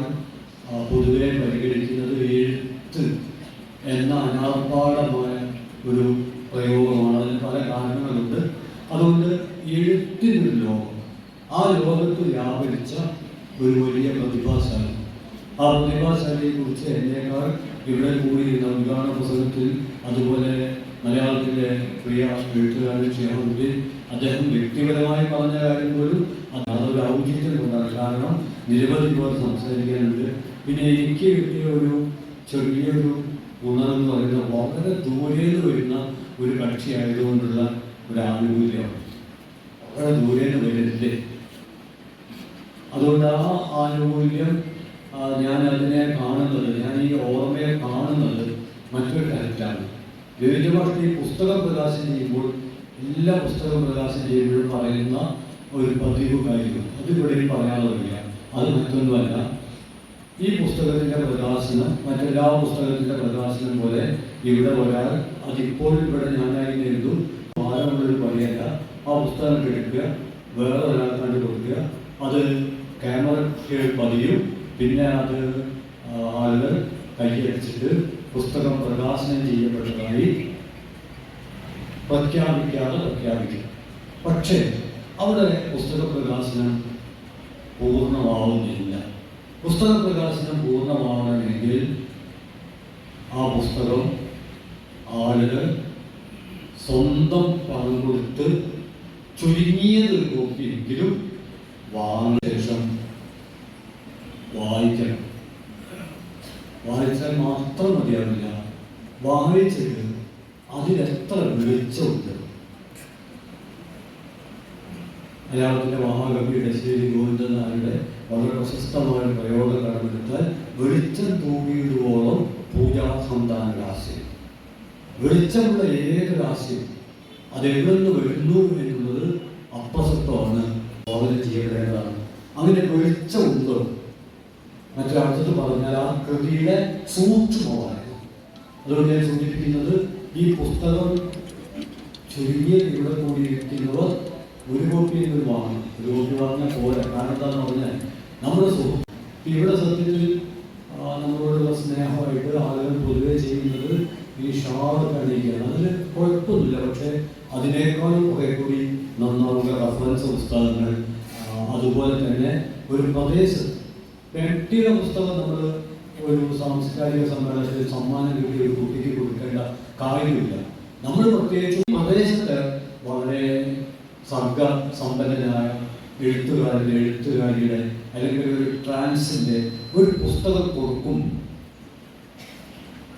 പൊതുവെ പരിഗണിക്കുന്നത് എഴുത്ത് എന്ന അനാർഭാടമായ ഒരു പ്രയോഗമാണ്. അതിന് പല കാരണങ്ങളുണ്ട്. അതുകൊണ്ട് എഴുത്തിനൊരു ലോകം, ആ ലോകത്ത് വ്യാപരിച്ച ഒരു വലിയ പ്രതിഭാശാലി, ആ പ്രതിഭാശാലിയെ കുറിച്ച് എന്നേക്കാൾ ഇവിടെ കൂടിയിരുന്ന ഉദ്ഘാടന പുസ്തകത്തിൽ, അതുപോലെ മലയാളത്തിലെ പ്രിയ എഴുത്തുകാരൻ ഷെയ്ഖുദ്ദീൻ അദ്ദേഹം വ്യക്തിപരമായി പറഞ്ഞ കാര്യം പോലും അതൊരു ഔചിത്യം കൊണ്ടാണ്. കാരണം നിരവധി പേർ സംസാരിക്കാനുണ്ട്. പിന്നെ എനിക്ക് കിട്ടിയ ഒരു ചെറിയൊരു ഗുണം എന്ന് പറയുന്നത് വളരെ ദൂരേന്ന് വരുന്ന ഒരു കക്ഷി ആയതുകൊണ്ടുള്ള ഒരു ആനുകൂല്യമാണ്. വളരെ ദൂരേന്ന് വരരുത്. അതുകൊണ്ട് ആ ആനുകൂല്യം ഞാൻ അതിനെ കാണുന്നത്, ഞാൻ ഈ ഓർമ്മയെ കാണുന്നത് മറ്റൊരു തരത്തിലാണ്. രവീന്ദ്രമാഷ് ഈ പുസ്തകം പ്രകാശനം ചെയ്യുമ്പോൾ എല്ലാ പുസ്തകം പ്രകാശനം ചെയ്യുമ്പോഴും പറയുന്ന ഒരു പതിവ് കാര്യം അതിവിടെ പറയാറില്ല. അത് മറ്റൊന്നുമല്ല, ഈ പുസ്തകത്തിൻ്റെ പ്രകാശനം മറ്റെല്ലാ പുസ്തകത്തിൻ്റെ പ്രകാശനം പോലെ ഇവിടെ ഒരാൾ അതിപ്പോൾ ഇവിടെ ഞാനായി എഴുതും ഭാരമുള്ളൊരു പണിയല്ല. ആ പുസ്തകം എടുക്കുക, വേറെ ഒരാൾക്കാണ്ട് കൊടുക്കുക, അത് ക്യാമറയ്ക്ക് പതിയും, പിന്നെ അത് ആളുകൾ കൈയടിച്ചിട്ട് പുസ്തകം പ്രകാശനം ചെയ്യപ്പെട്ടതായി പ്രഖ്യാപിക്കും. പക്ഷേ അവിടെ പുസ്തക പ്രകാശനം പൂർണ്ണമാവുന്നില്ല. പുസ്തക പ്രകാശനം പൂർണ്ണമാവണമെങ്കിൽ ആ പുസ്തകം ആളുകൾ സ്വന്തം പണം കൊടുത്ത് ചുരുങ്ങിയത് കോപ്പിയെങ്കിലും വാങ്ങിയ ശേഷം വായിക്കണം. വായിച്ചാൽ മാത്രം മതിയാവില്ല, വായിച്ചിട്ട് അതിലെത്ര വെളിച്ചമുണ്ട്. മലയാളത്തിൻ്റെ മഹാകവി ഇടശ്ശേരി ഗോവിന്ദൻ നായരുടെ വളരെ പ്രശസ്തമായ പ്രയോഗം കടമെടുത്താൽ വെളിച്ചം തൂങ്ങിയിടുവോളം പൂജാസന്താന രാശി. വെളിച്ചമുള്ള ഏത് രാശിയും അതെവിടെ നിന്ന് വരുന്നു എന്നുള്ളത് അപ്രസക്തമാണ്, സ്വാഗതം ചെയ്യപ്പെടേണ്ടതാണ്. അങ്ങനെ വെളിച്ചമുണ്ടോ മറ്റൊരർത്ഥത്തിൽ പറഞ്ഞാൽ ആ കൃതിയുടെ സൂക്ഷ്മമാണ്. അതുകൊണ്ട് ഞാൻ സൂചിപ്പിക്കുന്നത് ഈ പുസ്തകം ചുരുങ്ങിയ ഇവിടെ കൂടിയിരിക്കുന്നവർ ഒരു കോപ്പി വാങ്ങും. ഒരു കോപ്പി വാങ്ങിയാൽ പോലെ. കാരണം എന്താണെന്ന് പറഞ്ഞാൽ നമ്മുടെ സുഹൃത്ത് ഇവിടെ സത്യത്തിൽ നമ്മളോടുള്ള സ്നേഹമായിട്ട് ആളുകൾ പൊതുവെ ചെയ്യുന്നത് ഈ ഷാൾ കണിയിക്കുകയാണ്. അതിന് കുഴപ്പമൊന്നുമില്ല. പക്ഷേ അതിനേക്കാളും കുറെ കൂടി നന്നാവുക റഫറൻസ് പുസ്തകങ്ങൾ, അതുപോലെ തന്നെ ഒരു പ്രദേശത്ത് വ്യക്തിയുടെ പുസ്തകം നമ്മൾ ഒരു സാംസ്കാരിക സമ്മേളനത്തിൽ സമ്മാനം കിട്ടിയ ഒരു കുട്ടിക്ക് കൊടുക്കേണ്ട കാര്യമില്ല. നമ്മൾ പ്രത്യേകിച്ച് പ്രദേശത്ത് വളരെ സർഗസമ്പന്നനായ എഴുത്തുകാരിയുടെ അല്ലെങ്കിൽ ഒരു ട്രാൻസിൻ്റെ ഒരു പുസ്തകം കൊടുക്കും.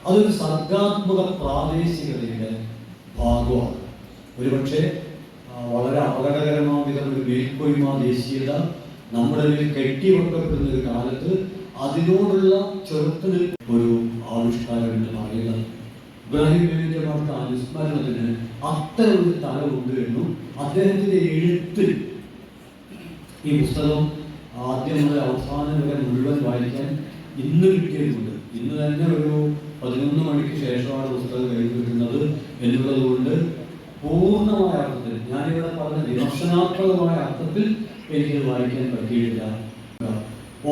അതൊരു സർഗാത്മക പ്രാദേശികതയുടെ ഭാഗമാണ്. ഒരുപക്ഷെ വളരെ അപകടകരമായ വിധം ഒരു മേൽക്കൊയ്മ ദേശീയത നമ്മുടെ കെട്ടിവെക്കപ്പെടുന്ന ഒരു കാലത്ത് അതിനോടുള്ള ചെറുത്തിന് ഒരു ആവിഷ്കാരം എന്ന് പറയുന്നത് ഇബ്രാഹിം ബേബിയുടെ അനുസ്മരണത്തിന് അത്തരം ഒരു തലമുണ്ട് എന്നും അദ്ദേഹത്തിൻ്റെ എഴുത്തിൽ ഈ പുസ്തകം ആദ്യം മുതൽ അവസാനം വരെ മുഴുവൻ വായിക്കാൻ ഇന്ന് കിട്ടിയതുകൊണ്ട്, ഇന്ന് തന്നെ ഒരു 11 മണിക്ക് ശേഷമാണ് പുസ്തകം എഴുതിയിരുന്നത് എന്നുള്ളത് കൊണ്ട് പൂർണ്ണമായ അർത്ഥത്തിൽ, ഞാനിവിടെ പറഞ്ഞ വിമർശനാത്മകമായ അർത്ഥത്തിൽ എനിക്കത് വായിക്കാൻ പറ്റിയിട്ടില്ല.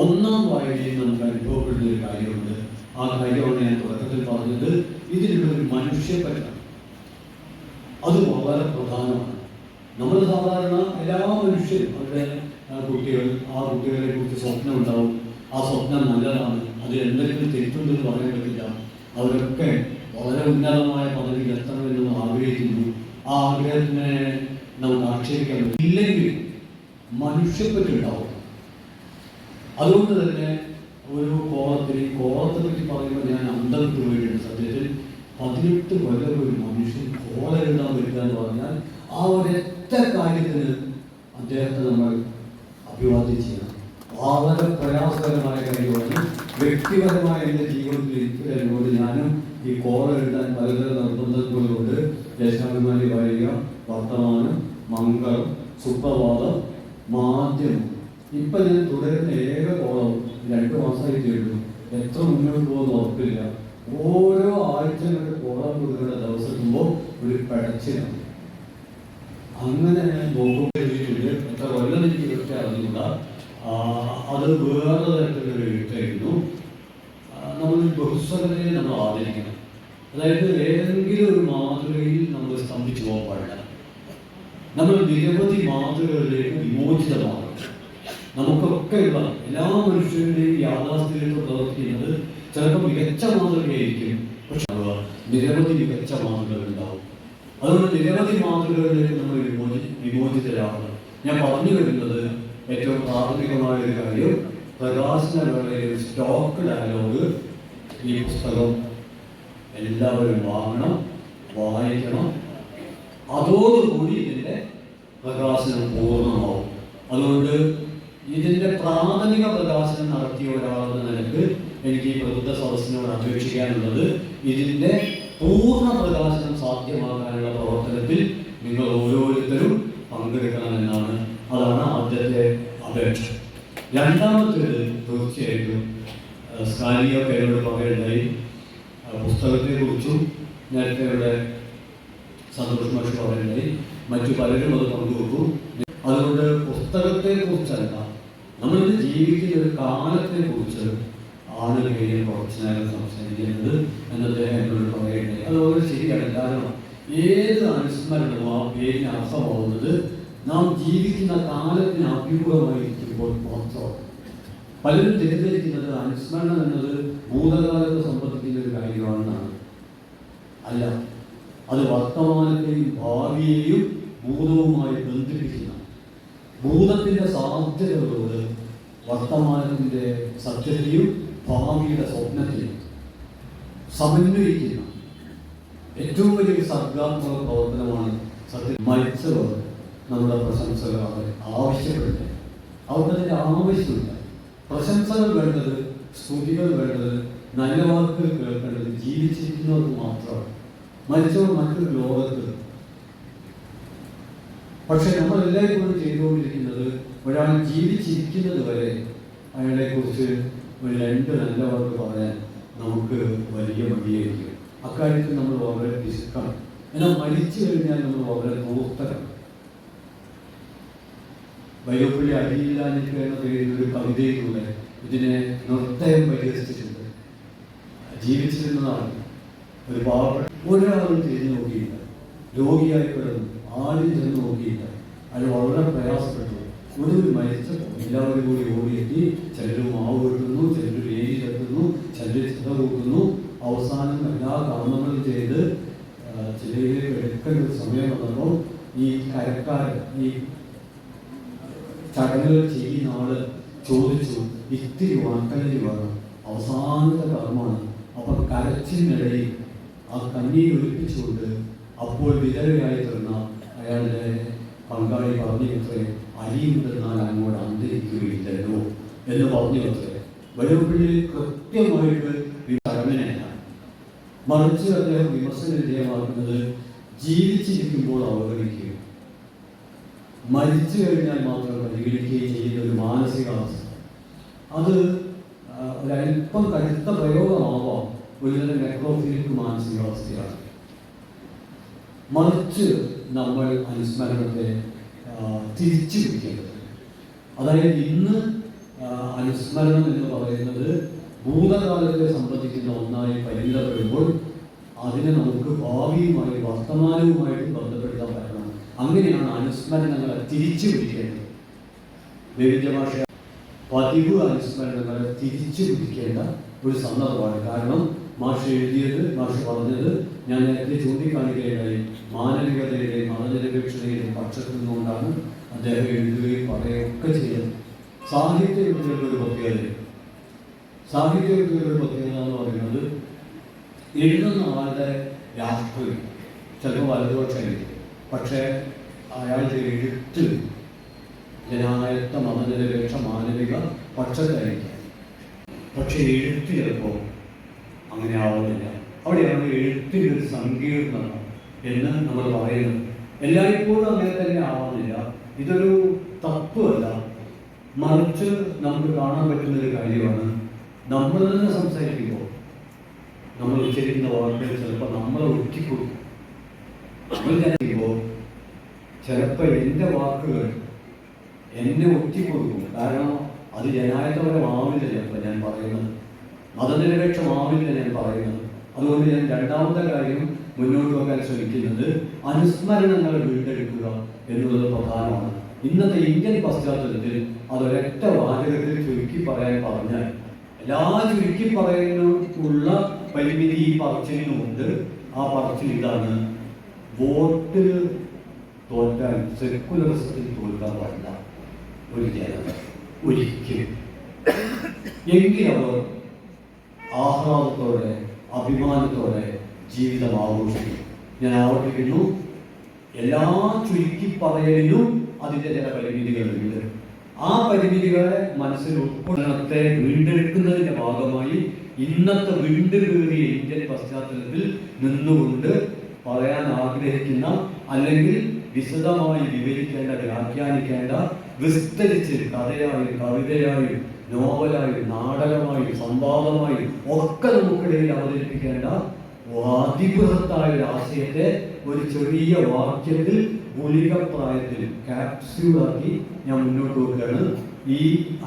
ഒന്നാം വായനയിൽ നമുക്ക് അനുഭവപ്പെടുന്ന ഒരു കാര്യമുണ്ട്. ആ കാര്യമാണ് ഞാൻ തുടക്കത്തിൽ പറഞ്ഞത്. ഇതിലുള്ളൊരു മനുഷ്യപ്പറ്റാണ്. അത് വളരെ പ്രധാനമാണ്. നമ്മൾ സാധാരണ എല്ലാ മനുഷ്യരും അവരുടെ കുട്ടികൾ, ആ കുട്ടികളെ കുറിച്ച് സ്വപ്നം ഉണ്ടാവും. ആ സ്വപ്നം നല്ലതാണ്, അത് എന്തെങ്കിലും തെറ്റുണ്ടെന്ന് പറയാൻ പറ്റില്ല. അവരൊക്കെ വളരെ ഉന്നതമായ പദവിയിൽ എത്തണമെന്ന് ആഗ്രഹിക്കുന്നു. ആ ആഗ്രഹത്തിനെ നമുക്ക് ആക്ഷേപിക്കാൻ ഇല്ലെങ്കിൽ മനുഷ്യപ്പറ്റുണ്ടാവും. അതുകൊണ്ട് തന്നെ ഒരു കോളത്തെ പറ്റി പറയുമ്പോൾ ഞാൻ അന്തം വിട്ടുപോയിട്ടുണ്ട്. സത്യത്തിൽ 18 കൊല്ലം ഒരു മനുഷ്യൻ കോള എഴുതാൻ പറ്റുക എന്ന് പറഞ്ഞാൽ ആ ഒരൊറ്റ കാര്യത്തിന് അദ്ദേഹത്തെ നമ്മൾ അഭിവാദ്യം ചെയ്യണം. വളരെ പ്രയാസകരമായ കാര്യമാണ്. വ്യക്തിപരമായ എൻ്റെ ജീവിതത്തിൽ എന്നോട് ഞാനും ഈ കോള എഴുതാൻ പലതരം നിർബന്ധങ്ങളുണ്ട്. ദേശാഭിമാനി വാരിക, വർത്തമാനം, മംഗളം, സുപ്രഭാതം, മാധ്യമം, ഇപ്പം ഞാൻ തുടരുന്ന ഏക കോളം 2 മാസമായി തീരുന്നു. എത്ര മുന്നോട്ട് പോകുന്ന ഉറപ്പില്ല. ഓരോ ആഴ്ചകളുടെ കോളം കൊടുക്കുന്ന ദിവസത്തുമ്പോൾ ഒരു പഴച്ചിലാണ്. അങ്ങനെ നോക്കുമ്പോൾ എത്ര കൊല്ലം എനിക്ക് ഇതൊക്കെ അറിഞ്ഞില്ല. അത് വേറെ തരത്തിലൊരു എഴുത്തായിരുന്നു. നമ്മൾ ബഹുസ്വരതയെ നമ്മൾ ആദരിക്കണം. അതായത് ഏതെങ്കിലും ഒരു മാതൃകയിൽ നമ്മൾ സ്തംഭിച്ചു പോകാൻ പാടില്ല. നമ്മൾ നിരവധി മാതൃകകളിലേക്ക് വിമോചിതമാകണം. നമുക്കൊക്കെയുള്ള എല്ലാ മനുഷ്യരുടെയും യാഥാസ്ഥിതികൾ പ്രവർത്തിക്കുന്നത് ചിലപ്പോൾ മികച്ച മാതൃകയായിരിക്കും, പക്ഷെ നിരവധി മികച്ച മാതൃകകൾ ഉണ്ടാവും. അതുകൊണ്ട് നിരവധി മാതൃകകളിലേക്ക് നമ്മൾ വിമോചിതരാകണം. ഞാൻ പറഞ്ഞു വരുന്നത് ഏറ്റവും പ്രാഥമികമായ ഒരു കാര്യം, പ്രകാശന വേളയിൽ സ്റ്റോക്ക് ഡയലോഗ് ഈ പുസ്തകം എല്ലാവരും വാങ്ങണം, വായിക്കണം. അതോടുകൂടി ഇതിൻ്റെ പ്രകാശനം പൂർണ്ണമാവും. അതുകൊണ്ട് ഇതിൻ്റെ പ്രാഥമിക പ്രകാശനം നടത്തിയ ഒരാളെന്ന നിലക്ക് എനിക്ക് ഈ പ്രബുദ്ധ സദസ്സിനോട് അപേക്ഷിക്കാനുള്ളത്, ഇതിൻ്റെ പൂർണ്ണ പ്രകാശനം സാധ്യമാക്കാനുള്ള പ്രവർത്തനത്തിൽ നിങ്ങൾ ഓരോരുത്തരും പങ്കെടുക്കണമെന്നാണ്. അതാണ് ആദ്യത്തെ അപേക്ഷ. രണ്ടാമത്തേത് തീർച്ചയായിട്ടും സ്കാനിയൊക്കെ എന്നോട് പറയുകയുണ്ടായി. പുസ്തകത്തെക്കുറിച്ചും നേരത്തെ ഇവിടെ സന്തോഷ് മാഷ് പറയുകയുണ്ടായി, മറ്റു പലരും അത് പങ്കുവെക്കും. അതുകൊണ്ട് പുസ്തകത്തെക്കുറിച്ചല്ല, നമ്മളിത് ജീവിക്കുന്ന ഒരു കാലത്തെക്കുറിച്ച് ആണ് കഴിഞ്ഞ കുറച്ച് നേരം സംസാരിക്കുന്നത് എന്നത് എന്നോട് പറയുകയുണ്ടായി. അത് വളരെ ശരിയാണ്. കാരണം ഏത് അനുസ്മരണമോ ആ പേരിന് അർത്ഥമാവുന്നത് നാം ജീവിക്കുന്ന കാലത്തിന് അഭിമുഖമായിരിക്കുമ്പോൾ മാത്രം. പലരും തെറ്റിദ്ധരിക്കുന്നത് അനുസ്മരണം എന്നത് ഭൂതകാലത്തെ സംബന്ധിക്കുന്ന ഒരു കാര്യമാണെന്നാണ്. അല്ല, അത് വർത്തമാനത്തെയും ഭാവിയെയും ഭൂതവുമായി ബന്ധിപ്പിക്കുന്ന, ഭൂതത്തിൻ്റെ സാധ്യതകളോട് വർത്തമാനത്തിൻ്റെ സത്യതയും ഭാവിയുടെ സ്വപ്നത്തെയും സമന്വയിക്കുന്ന ഏറ്റവും വലിയൊരു സർഗാത്മക പ്രവർത്തനമാണ് സത്യം. മരിച്ചവർ നമ്മുടെ പ്രശംസകൾ അവരെ ആവശ്യപ്പെടുന്നത്, അവർക്കതിൻ്റെ ആവശ്യമില്ല. പ്രശംസകൾ വേണ്ടത്, സ്തുതികൾ വേണ്ടത്, നല്ല വാക്കുകൾ കേൾക്കേണ്ടത് ജീവിച്ചിരിക്കുന്നവർക്ക് മാത്രമാണ്. മരിച്ചവർ മറ്റൊരു ലോകത്ത്. പക്ഷെ നമ്മൾ എല്ലായ്പ്പോഴും ചെയ്തുകൊണ്ടിരിക്കുന്നത്, ഒരാൾ ജീവിച്ചിരിക്കുന്നത് വരെ അയാളെക്കുറിച്ച് ഒരു 2 നല്ല വാക്ക് പറയാൻ നമുക്ക് വലിയ മടിയായിരിക്കും. അക്കാര്യത്തിൽ നമ്മൾ വളരെ പിശുക്കാണ്. എന്നാൽ മരിച്ചു കഴിഞ്ഞാൽ നമ്മൾ വളരെ ദൂർത്തരാണ്. വൈലോപ്പിള്ളി അടിയില്ലാനിക്ക് എന്ന പേരിൽ ഒരു കവിതയിലൂടെ ഇതിനെ നിർദ്ദയം പരിഹരിച്ചിട്ടുണ്ട്. ജീവിച്ചിരുന്നതാണ് ഒരു പാവപ്പെട്ട ഒരാളും തിരിഞ്ഞു നോക്കിയില്ല. രോഗിയായി കിടന്നു, ആരും ചെന്ന് നോക്കിയില്ല. അത് വളരെ പ്രയാസപ്പെട്ടു. ഒടുവിൽ മരിച്ചപ്പോൾ എല്ലാവരും കൂടി ഓടിയെത്തി. ചിലർ മാവ് വെട്ടുന്നു, ചിലർ വേലി കെട്ടുന്നു, ചിലർ ചിത കൂട്ടുന്നു. അവസാനം എല്ലാ കർമ്മങ്ങളും ചെയ്ത് ചിലയിലേക്ക് എടുക്കേണ്ട ഒരു സമയം വന്നപ്പോൾ ഈ കരക്കാരൻ, ഈ ചടങ്ങുകൾ ചെയ്യുന്ന ആള് ചോദിച്ചു, ഇത്തിരി ഉണക്കലരി വേണം, അവസാനത്തെ കർമ്മമാണ്. അപ്പം കരച്ചിനിടയിൽ ആ കഞ്ഞി ഒലിപ്പിച്ചുകൊണ്ട് അപ്പോൾ വിധവയായി തീർന്ന അയാളുടെ പങ്കാളി പറഞ്ഞു അത്രേ, അരിയുണ്ടെന്നാൽ അങ്ങോട്ട് അന്തരിക്കുകയില്ലല്ലോ എന്ന് പറഞ്ഞു അത്രേ. വൈലോപ്പിള്ളി കൃത്യമായിട്ട് ചടങ്ങിനല്ല, മറിച്ച് അദ്ദേഹം വിമർശന വിധേയമാക്കുന്നത് ജീവിച്ചിരിക്കുമ്പോൾ അവഗണിക്കുക, മരിച്ചു കഴിഞ്ഞാൽ മാത്രം പരിഗണിക്കുകയും ചെയ്യുന്ന ഒരു മാനസികാവസ്ഥ. അത് ഒരല്പം കടുത്ത പ്രയോഗമാവാം, ഒരുതരം നെക്രോഫിലിക് മാനസികാവസ്ഥയാണ്. മറിച്ച് നമ്മൾ അനുസ്മരണത്തെ തിരിച്ചു പിടിക്കേണ്ടത്. അതായത് ഇന്ന് അനുസ്മരണം എന്ന് പറയുന്നത് ഭൂതകാലത്തെ സംബന്ധിക്കുന്ന ഒന്നായി പരിമിതപ്പെടുമ്പോൾ അതിനെ നമുക്ക് ഭാവിയുമായി വർത്തമാനവുമായിട്ട് ബന്ധപ്പെടുത്താൻ പറ്റണം. അങ്ങനെയാണ് അനുസ്മരണങ്ങളെ തിരിച്ചു പിടിക്കേണ്ടത്. ദൈവഭാഷ പതിവ് അനുസ്മരണങ്ങളെ തിരിച്ചു പിടിക്കേണ്ട ഒരു സന്ദർഭമാണ്. കാരണം മാഷ് എഴുതിയത്, മാഷ് പറഞ്ഞത് ഞാൻ നേരത്തെ ചൂണ്ടിക്കാണിക്കുകയായി, മാനവികതയുടെയും മതനിരപേക്ഷതയുടെയും പക്ഷത്തു നിന്നുകൊണ്ടാണ് അദ്ദേഹം എഴുതുകയും പറയുകയൊക്കെ ചെയ്തത്. സാഹിത്യത്തിലുള്ള ഒരു പ്രത്യേകത, സാഹിത്യത്തിലുള്ള ഒരു പ്രത്യേകത എന്ന് പറയുന്നത് എഴുതുന്ന ആളുടെ രാഷ്ട്രീയം ചിലപ്പോൾ വലതുപക്ഷമായിരിക്കും, പക്ഷേ അയാളുടെ എഴുത്ത് ജനായത്ത മതനിരപേക്ഷ മാനവിക പക്ഷത്തായിരിക്കും. പക്ഷെ എഴുത്ത് ചിലപ്പോൾ അങ്ങനെ ആവുന്നില്ല. അവിടെയാണ് എഴുത്തിൻ്റെ ഒരു സങ്കീർണത എന്ന് നമ്മൾ പറയുന്നത്. എല്ലായ്പ്പോഴും അങ്ങനെ തന്നെ ആവുന്നില്ല. ഇതൊരു തത്വമല്ല. മറിച്ച് നമുക്ക് കാണാൻ പറ്റുന്ന ഒരു കാര്യമാണ്, നമ്മൾ തന്നെ സംസാരിക്കുമ്പോൾ നമ്മൾ ഉച്ചരിക്കുന്ന വാക്കുകൾ ചിലപ്പോൾ നമ്മളെ ഒറ്റിക്കൊടുക്കും. നമ്മൾ ചെയ്യുമ്പോൾ ചിലപ്പോൾ എൻ്റെ വാക്കുകൾ എന്നെ ഒറ്റിക്കൊടുക്കും. കാരണം അത് ജനായത്തപരമാവില്ല ചിലപ്പോൾ ഞാൻ പറയുന്നത്, മതനിരപേക്ഷമാവില്ല ഞാൻ പറയുന്നത്. അതുകൊണ്ട് ഞാൻ രണ്ടാമത്തെ കാര്യം മുന്നോട്ട് വെക്കാൻ ശ്രമിക്കുന്നത് അനുസ്മരണങ്ങൾ വീണ്ടെടുക്കുക എന്നുള്ളത് പ്രധാനമാണ്. ഇന്നത്തെ ഇന്ത്യൻ പശ്ചാത്തലത്തിൽ അതൊരൊറ്റ വാചകത്തിൽ ചുരുക്കി പറഞ്ഞാൽ എല്ലാ ചുരുക്കി പറയാനുള്ള പരിമിതി ഈ പറച്ചിലിനുമുണ്ട്. ആ പറച്ചിൽ ഇതാണ്: വോട്ടിൽ തോറ്റാൽ സെക്കുലറിസത്തിൽ തോൽക്കാൻ പാടില്ല ഒരു ജനത ഒരിക്കലും. എങ്കിലവർ ആഹ്ലാദത്തോടെ അഭിമാനത്തോടെ ജീവിതം ആഘോഷിക്കും. ഞാൻ ആവർത്തിക്കുന്നു, എല്ലാ ചുരുക്കി പറയലിലും അതിൻ്റെ ചില പരിമിതികളുണ്ട്. ആ പരിമിതികളെ മനസ്സിൽ ഉൾക്കൊള്ളത്തെ വീണ്ടെടുക്കുന്നതിൻ്റെ ഭാഗമായി ഇന്നത്തെ വീണ്ടുകേറിയ ഇന്ത്യൻ പശ്ചാത്തലത്തിൽ നിന്നുകൊണ്ട് പറയാൻ ആഗ്രഹിക്കുന്ന, അല്ലെങ്കിൽ വിശദമായി വിവരിക്കേണ്ട, വ്യാഖ്യാനിക്കേണ്ട, വിസ്തരിച്ച് കഥയായും കവിതയായും നോവലായും നാടകമായും സംവാദമായും ഒക്കെ നമുക്കിടയിൽ അവതരിപ്പിക്കേണ്ട അതിബൃഹത്തായ ഒരു ആശയത്തെ ഒരു ചെറിയ വാക്യത്തിൽ ഗുളികപ്രായത്തിൽ ക്യാപ്സ്യൂളാക്കി ഞാൻ മുന്നോട്ട് വെക്കുകയാണ്. ഈ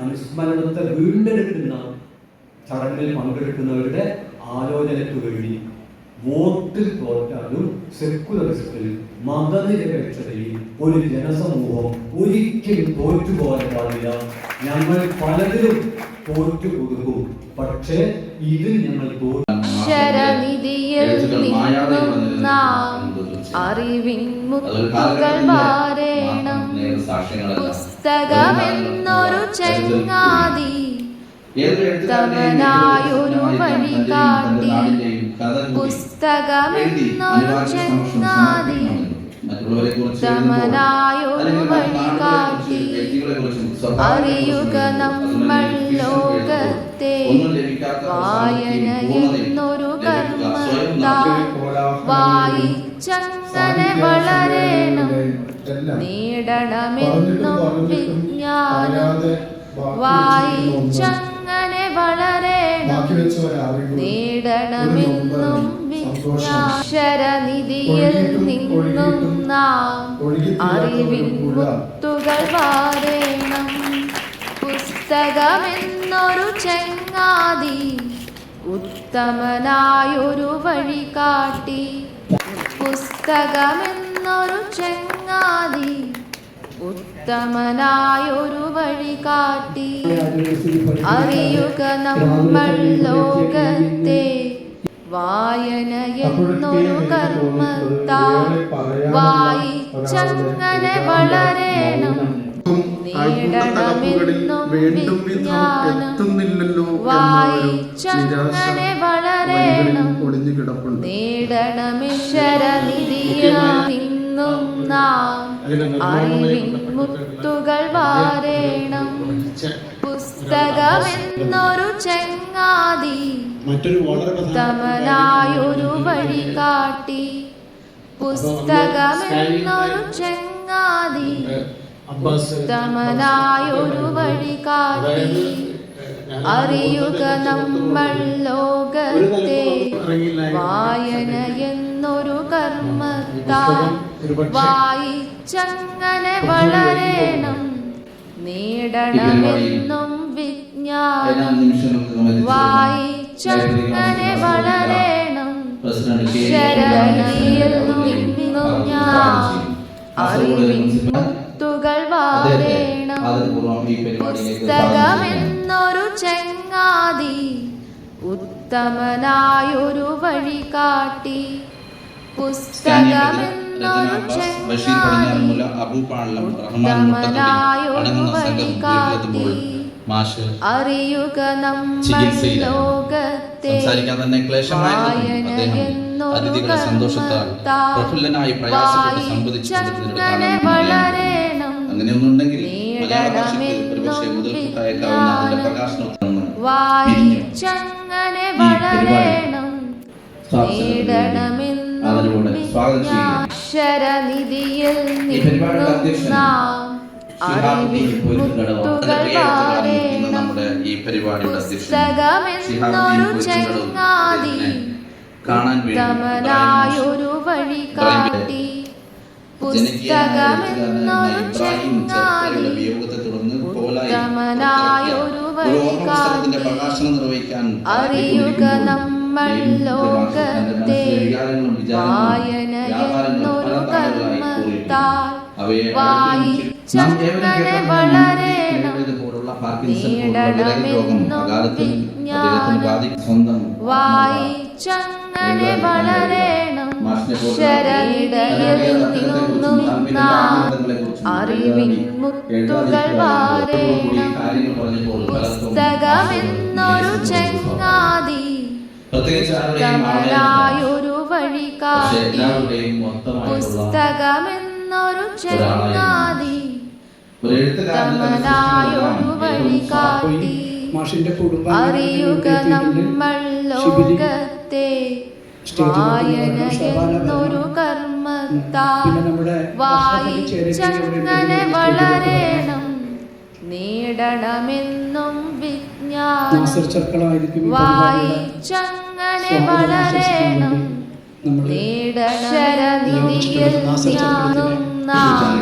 അനുസ്മരണത്തെ വീണ്ടെടുക്കുന്ന ചടങ്ങിൽ പങ്കെടുക്കുന്നവരുടെ ആലോചനയ്ക്ക് വേണ്ടി വോട്ടിൽ തോറ്റാലും സെക്കുലറിസത്തിൽ മതനിരപേക്ഷതയിൽ ഒരു ജനസമൂഹം ഒരിക്കലും തോറ്റുപോകാൻ പാടില്ല. ഞങ്ങൾ പലതിലും തോറ്റു കൊടുക്കും, പക്ഷേ ഇതിൽ ഞങ്ങൾ അക്ഷരനിധിയിൽ നിന്നും നാം അറിവിൻ മുത്തുകൾ വാരേണം. പുസ്തകമെന്നൊരു ചങ്ങാതി ഉത്തമനായൊരു വഴി കാട്ടി. പുസ്തകമെന്നൊരു ചങ്ങാതി ഉത്തമനായൊരു വഴി കാട്ടി. അറിയുക നമ്മൾ ലോകത്തെ വായന എന്നൊരു കർമ്മത്താൽ വായിച്ചങ്ങനെ വളരേണം. നേടണമെന്നും വിജ്ഞാനം വായിച്ചങ്ങനെ വളരേണം. നേടണമെന്നും വിജ്ഞാനനിധിയിൽ നിന്നും നാം അറിവിൻ മുത്തുകൾ വാരേണം. പുസ്തകമെന്നൊരു ചങ്ങാതി ഉത്തമനായൊരു വഴി കാട്ടി. പുസ്തകമെന്നൊരു ചങ്ങാതി ഉത്തമനായൊരു വഴി കാട്ടി. അറിയുക നമ്മൾ ലോകത്തെ വായന എന്നൊരു കർമ്മത്താൽ വായിച്ചങ്ങനെ വളരേണം. നേടണമെന്നും വിജ്ഞാനം വായിച്ചങ്ങനെ വളരേണം. നേടണമെക്ഷരനിധിയിൽ നിന്നും നാം അറിവിൻ മുത്തുകൾ വാരേണം. പുസ്തകമെന്നൊരു ചങ്ങാതി ഉത്തമനായൊരു വഴി കാട്ടി. പുസ്തകമെന്നൊരു ചങ്ങാതി ഉത്തമനായൊരു വഴി കാട്ടി. അറിയുക നമ്മൾ ലോകത്തെ വായന എന്നൊരു കർമ്മത്താൽ വായിച്ചങ്ങനെ വളരേണം. നേടണമെന്നും വിജ്ഞാനം വായിച്ചങ്ങനെ വളരേണം. ശരണയിൽ നിന്നും ഞാൻ അറിവിൻ മുത്തുകൾ വാരേണം. പുസ്തകമെന്നൊരു ചങ്ങാതി ഉത്തമനായൊരു വഴി കാട്ടി. പുസ്തകമെന്നൊരു ചങ്ങാതി ഉത്തമനായൊരു വഴി കാട്ടി. അറിയുക നമ്മൾ ലോകത്തെ വായന എന്നൊരു കർമ്മത്താൽ വായിച്ചങ്ങനെ വളരേണം. നേടണമെന്നും വിജ്ഞാനം വായിച്ചങ്ങനെ വളരേണം. നേടണമെന്നും വിജ്ഞാനനിധിയിൽ നിന്നും നാം നമ്മുടെ ഈ പരിപാടിയുടെ പുസ്തകമെന്നൊരു ചങ്ങാതി ഉത്തമനായൊരു വഴി കാട്ടി. പുസ്തകമെന്നൊരു ചങ്ങാതി ഉത്തമനായൊരു വഴി കാട്ടി. അറിയുക നമ്മൾ ലോകത്തെ വായന എന്നൊരു കർമ്മത്താൽ വായിച്ചങ്ങനെ വളരണം. നേടണമെന്നും വിജ്ഞാനം വായിച്ചങ്ങനെ വളരണം. ശരണിടയിൽ നിന്നും നാം അറിവിൻ മുത്തുകൾ വാരേണം. പുസ്തകമെന്നൊരു ചങ്ങാതി ഉത്തമനായൊരു വഴി കാട്ടി. പുസ്തകമെന്നൊരു ചങ്ങാതി ഉത്തമനായൊരു വഴി കാട്ടി. അറിയുക നമ്മൾ ലോകത്തെ വായന എന്നൊരു കർമ്മത്താൽ വായിച്ചങ്ങനെ വളരണം. നേടണമെന്നും വിജ്ഞാനം വായിച്ചങ്ങനെ വളരണം. നേടശരനിധിയിൽ ജ്ഞാനം നാം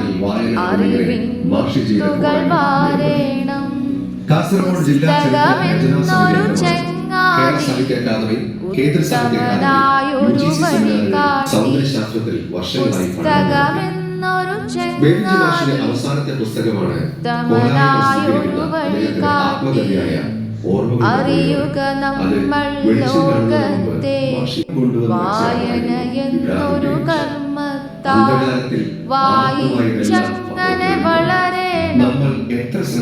അറിവിൻ മുത്തുകൾ വാരേണം. കാസർഗോഡ് ജില്ലാ പുസ്തകമെന്നൊരു ചങ്ങാതി ഉത്തമനായൊരു വഴി കാട്ടി. പുസ്തകമെന്നൊരു ചങ്ങാതി അവസാനത്തെ പുസ്തകമാണ് ഉത്തമനായൊരു വഴി കാട്ടി. അറിയുക നമ്മൾ ലോകത്തെ വായന എന്നൊരു കർമ്മത്താൽ വായിച്ചങ്ങനെ വളരണം.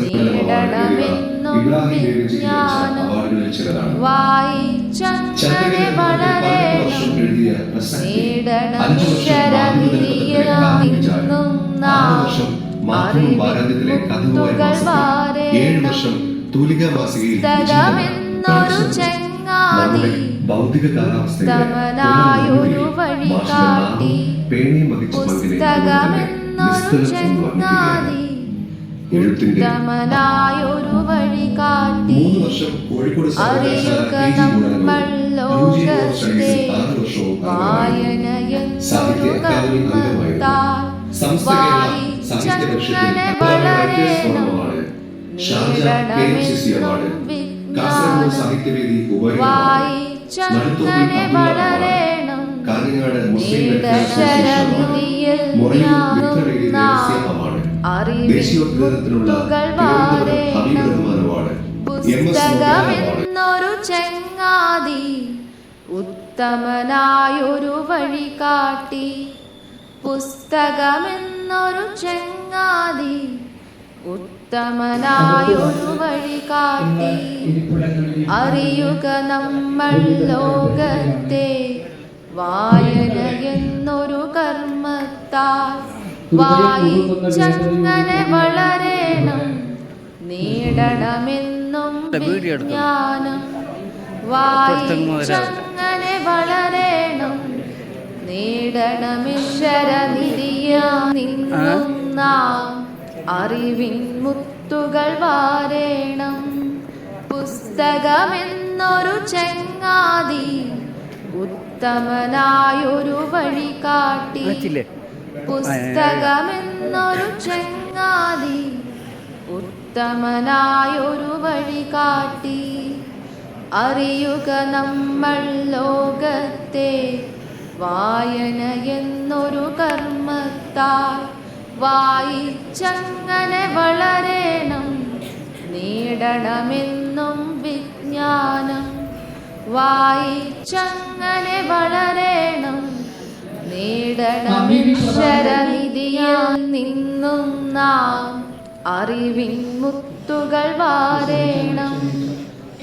നേടണമെന്നും വിജ്ഞാനം വായിച്ചങ്ങനെ വളരണം. നേടണമിശരനിധിയിൽ നിന്നും നാം അറിവിൻ മുത്തുകൾ വാരേണം. പുസ്തകമെന്നൊരു ചങ്ങാതി ഉത്തമനായൊരു വഴി കാട്ടി. പുസ്തകമെന്നൊരു ചങ്ങാതി ഉത്തമനായൊരു വഴി കാട്ടി. അറിയുക നമ്മൾ ലോകത്തെ വായന എന്നൊരു കർമ്മത്താൽ വായിച്ചങ്ങനെ വളരണം. നേടണമെന്നും വിജ്ഞാനം വായിച്ചങ്ങനെ വളരണം. നേടശരനിധിയിൽ ജ്ഞാനം നാം അറിവിൻ മുത്തുകൾ വാരേണം. പുസ്തകമെന്നൊരു ചങ്ങാതി ഉത്തമനായൊരു വഴി കാട്ടി. പുസ്തകമെന്നൊരു ചങ്ങാതി ഉത്തമനായൊരു വഴി കാട്ടി. അറിയുക നമ്മൾ ലോകത്തെ വായന എന്നൊരു കർമ്മത്താൽ വായിച്ചങ്ങനെ വളരണം. നേടണമെന്നും വിജ്ഞാനം വായിച്ചങ്ങനെ വളരണം. നേടണമിശരനിധിയിൽ നിന്നും നാം അറിവിൻ മുത്തുകൾ വാരേണം. പുസ്തകമെന്നൊരു ചങ്ങാതി ഉത്തമനായൊരു വഴി കാട്ടി. പുസ്തകമെന്നൊരു ചങ്ങാതി ഉത്തമനായൊരു വഴി കാട്ടി. അറിയുക നമ്മൾ ലോകത്തെ വായന എന്നൊരു കർമ്മത്താൽ വായിച്ചങ്ങനെ വളരേണം. നേടണമെന്നും വിജ്ഞാനം വായിച്ചങ്ങനെ വളരേണം. നേടണമെന്നരനിധിയിൽ നിന്നും നാം അറിവിൻ മുത്തുകൾ വാരേണം.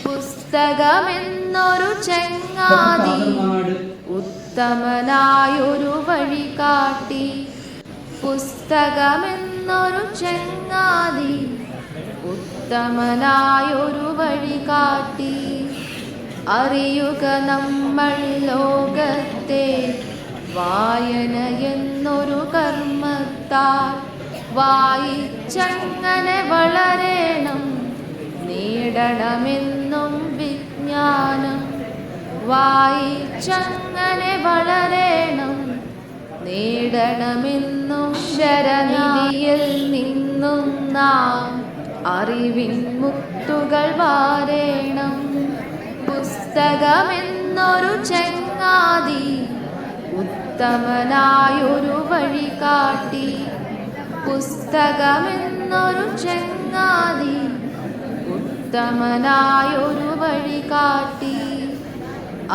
പുസ്തകമെന്നൊരു ചങ്ങാതി ഉത്തമനായൊരു വഴി കാട്ടി. പുസ്തകമെന്നൊരു ചങ്ങാതി ഉത്തമനായൊരു വഴി കാട്ടി. അറിയുക നമ്മൾ ലോകത്തെ വായന എന്നൊരു കർമ്മത്താൽ വായിച്ചങ്ങനെ വളരണം, നേടണമെന്നും വിജ്ഞാനം. വായിച്ചങ്ങനെ വളരണം, നേടണമെന്നും ശരണിയിൽ നിന്നും നാം അറിവിൻ മുത്തുകൾ വാരേണം. പുസ്തകമെന്നൊരു ചങ്ങാതി, ഉത്തമനായൊരു വഴികാട്ടി. പുസ്തകമെന്നൊരു ചങ്ങാതി, ഉത്തമനായൊരു വഴികാട്ടി.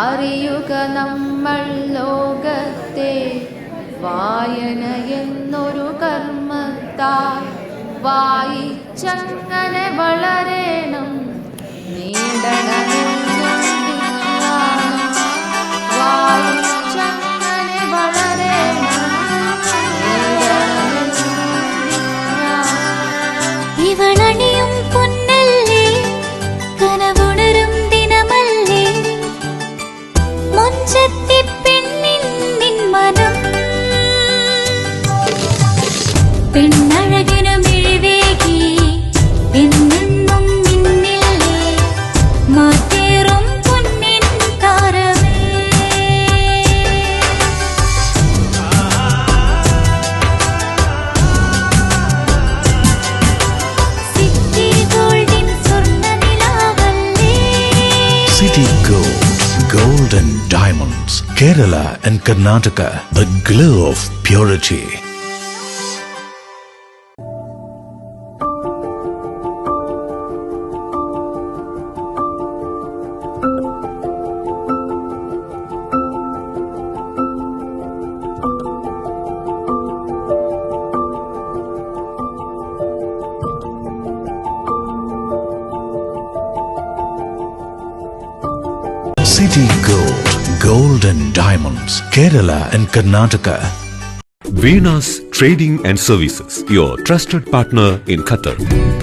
അറിയുക നമ്മൾ ലോകത്തെ വായന എന്നൊരു കർമ്മത്താൽ. വായിച്ചങ്ങനെ വളരണം, നേടണമെന്നും വിജ്ഞാനം. വായിച്ചങ്ങനെ വളരണം, നേടണമെന്നും വിജ്ഞാനം. ഇവളണിയും പൊന്നല്ലേ, കനവുണരും ദിനമല്ലേ, മുഞ്ചത്തി പെണ്ണിൻ നിൻ മനം. പെണ്ണഴകിനു മിഴിവേകി എന്നെന്നും നിന്നില്ലേ, മാറ്റേറും പൊന്നിൻ താരമേ. സിറ്റി ഗോൾഡിൻ സ്വർണ്ണനിലാവല്ലേ, City Gold and Diamonds, Kerala and Karnataka, the glow of purity. City Gold and Diamonds, Kerala and Karnataka. Veena's Trading and Services, your trusted partner in Qatar.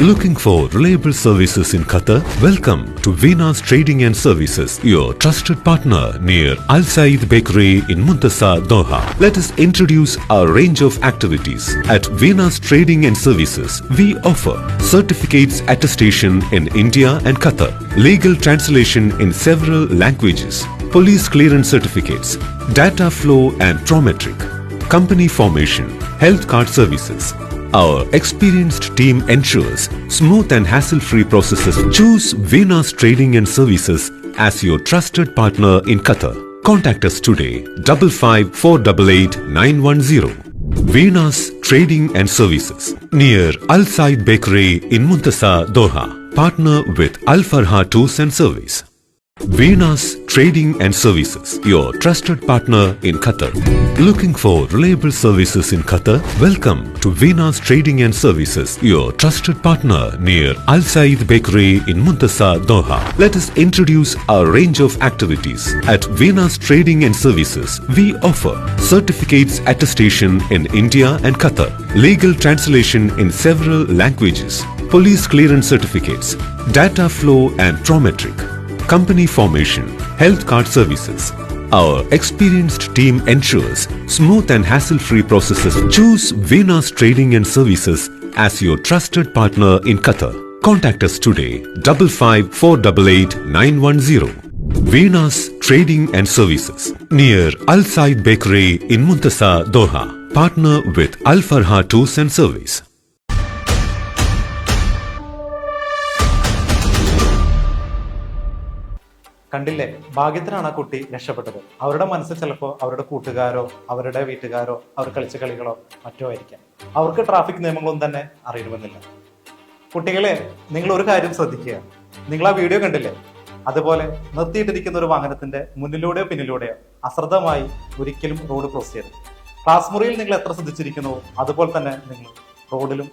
Looking for reliable services in Qatar? Welcome to Veena's Trading and Services, your trusted partner near Al Said Bakery in Muntasa, Doha. Let us introduce our range of activities. At Veena's Trading and Services, we offer certificates attestation in India and Qatar, legal translation in several languages, police clearance certificates, data flow and prometric, company formation, health card services. Our experienced team ensures smooth and hassle-free processes. Choose Veena's Trading and Services as your trusted partner in Qatar. Contact us today, 55488910. Veena's Trading and Services, near Al Said Bakery in Muntasa, Doha. Partner with Al Farha Tours and Service. Veena's Trading and Services, your trusted partner in Qatar. Looking for reliable services in Qatar? Welcome to Veena's Trading and Services, your trusted partner near Al Said Bakery in Muntasa, Doha. Let us introduce our range of activities. At Veena's Trading and Services, we offer certificates attestation in India and Qatar, legal translation in several languages, police clearance certificates, data flow and prometric, company formation, health card services. Our experienced team ensures smooth and hassle-free processes. Choose Veena's Trading and Services as your trusted partner in Qatar. Contact us today, 55488910. Veena's Trading and Services, near Al Said Bakery in Muntasa, Doha. Partner with Al Farha Tours and Service. കണ്ടില്ലേ, ഭാഗ്യത്തിനാണ് ആ കുട്ടി രക്ഷപ്പെട്ടത്. അവരുടെ മനസ്സിൽ ചിലപ്പോൾ അവരുടെ കൂട്ടുകാരോ അവരുടെ വീട്ടുകാരോ അവർ കളിച്ച കളികളോ മറ്റോ ആയിരിക്കാം. അവർക്ക് ട്രാഫിക് നിയമങ്ങളൊന്നും തന്നെ അറിയണമെന്നില്ല. കുട്ടികളെ, നിങ്ങൾ ഒരു കാര്യം ശ്രദ്ധിക്കുക. നിങ്ങൾ ആ വീഡിയോ കണ്ടില്ലേ? അതുപോലെ നിർത്തിയിട്ടിരിക്കുന്ന ഒരു വാഹനത്തിന്റെ മുന്നിലൂടെയോ പിന്നിലൂടെയോ അശ്രദ്ധമായി ഒരിക്കലും റോഡ് ക്രോസ് ചെയ്യരുത്. ക്ലാസ് മുറിയിൽ നിങ്ങൾ എത്ര ശ്രദ്ധിച്ചിരിക്കുന്നു അതുപോലെ തന്നെ നിങ്ങൾ റോഡിലും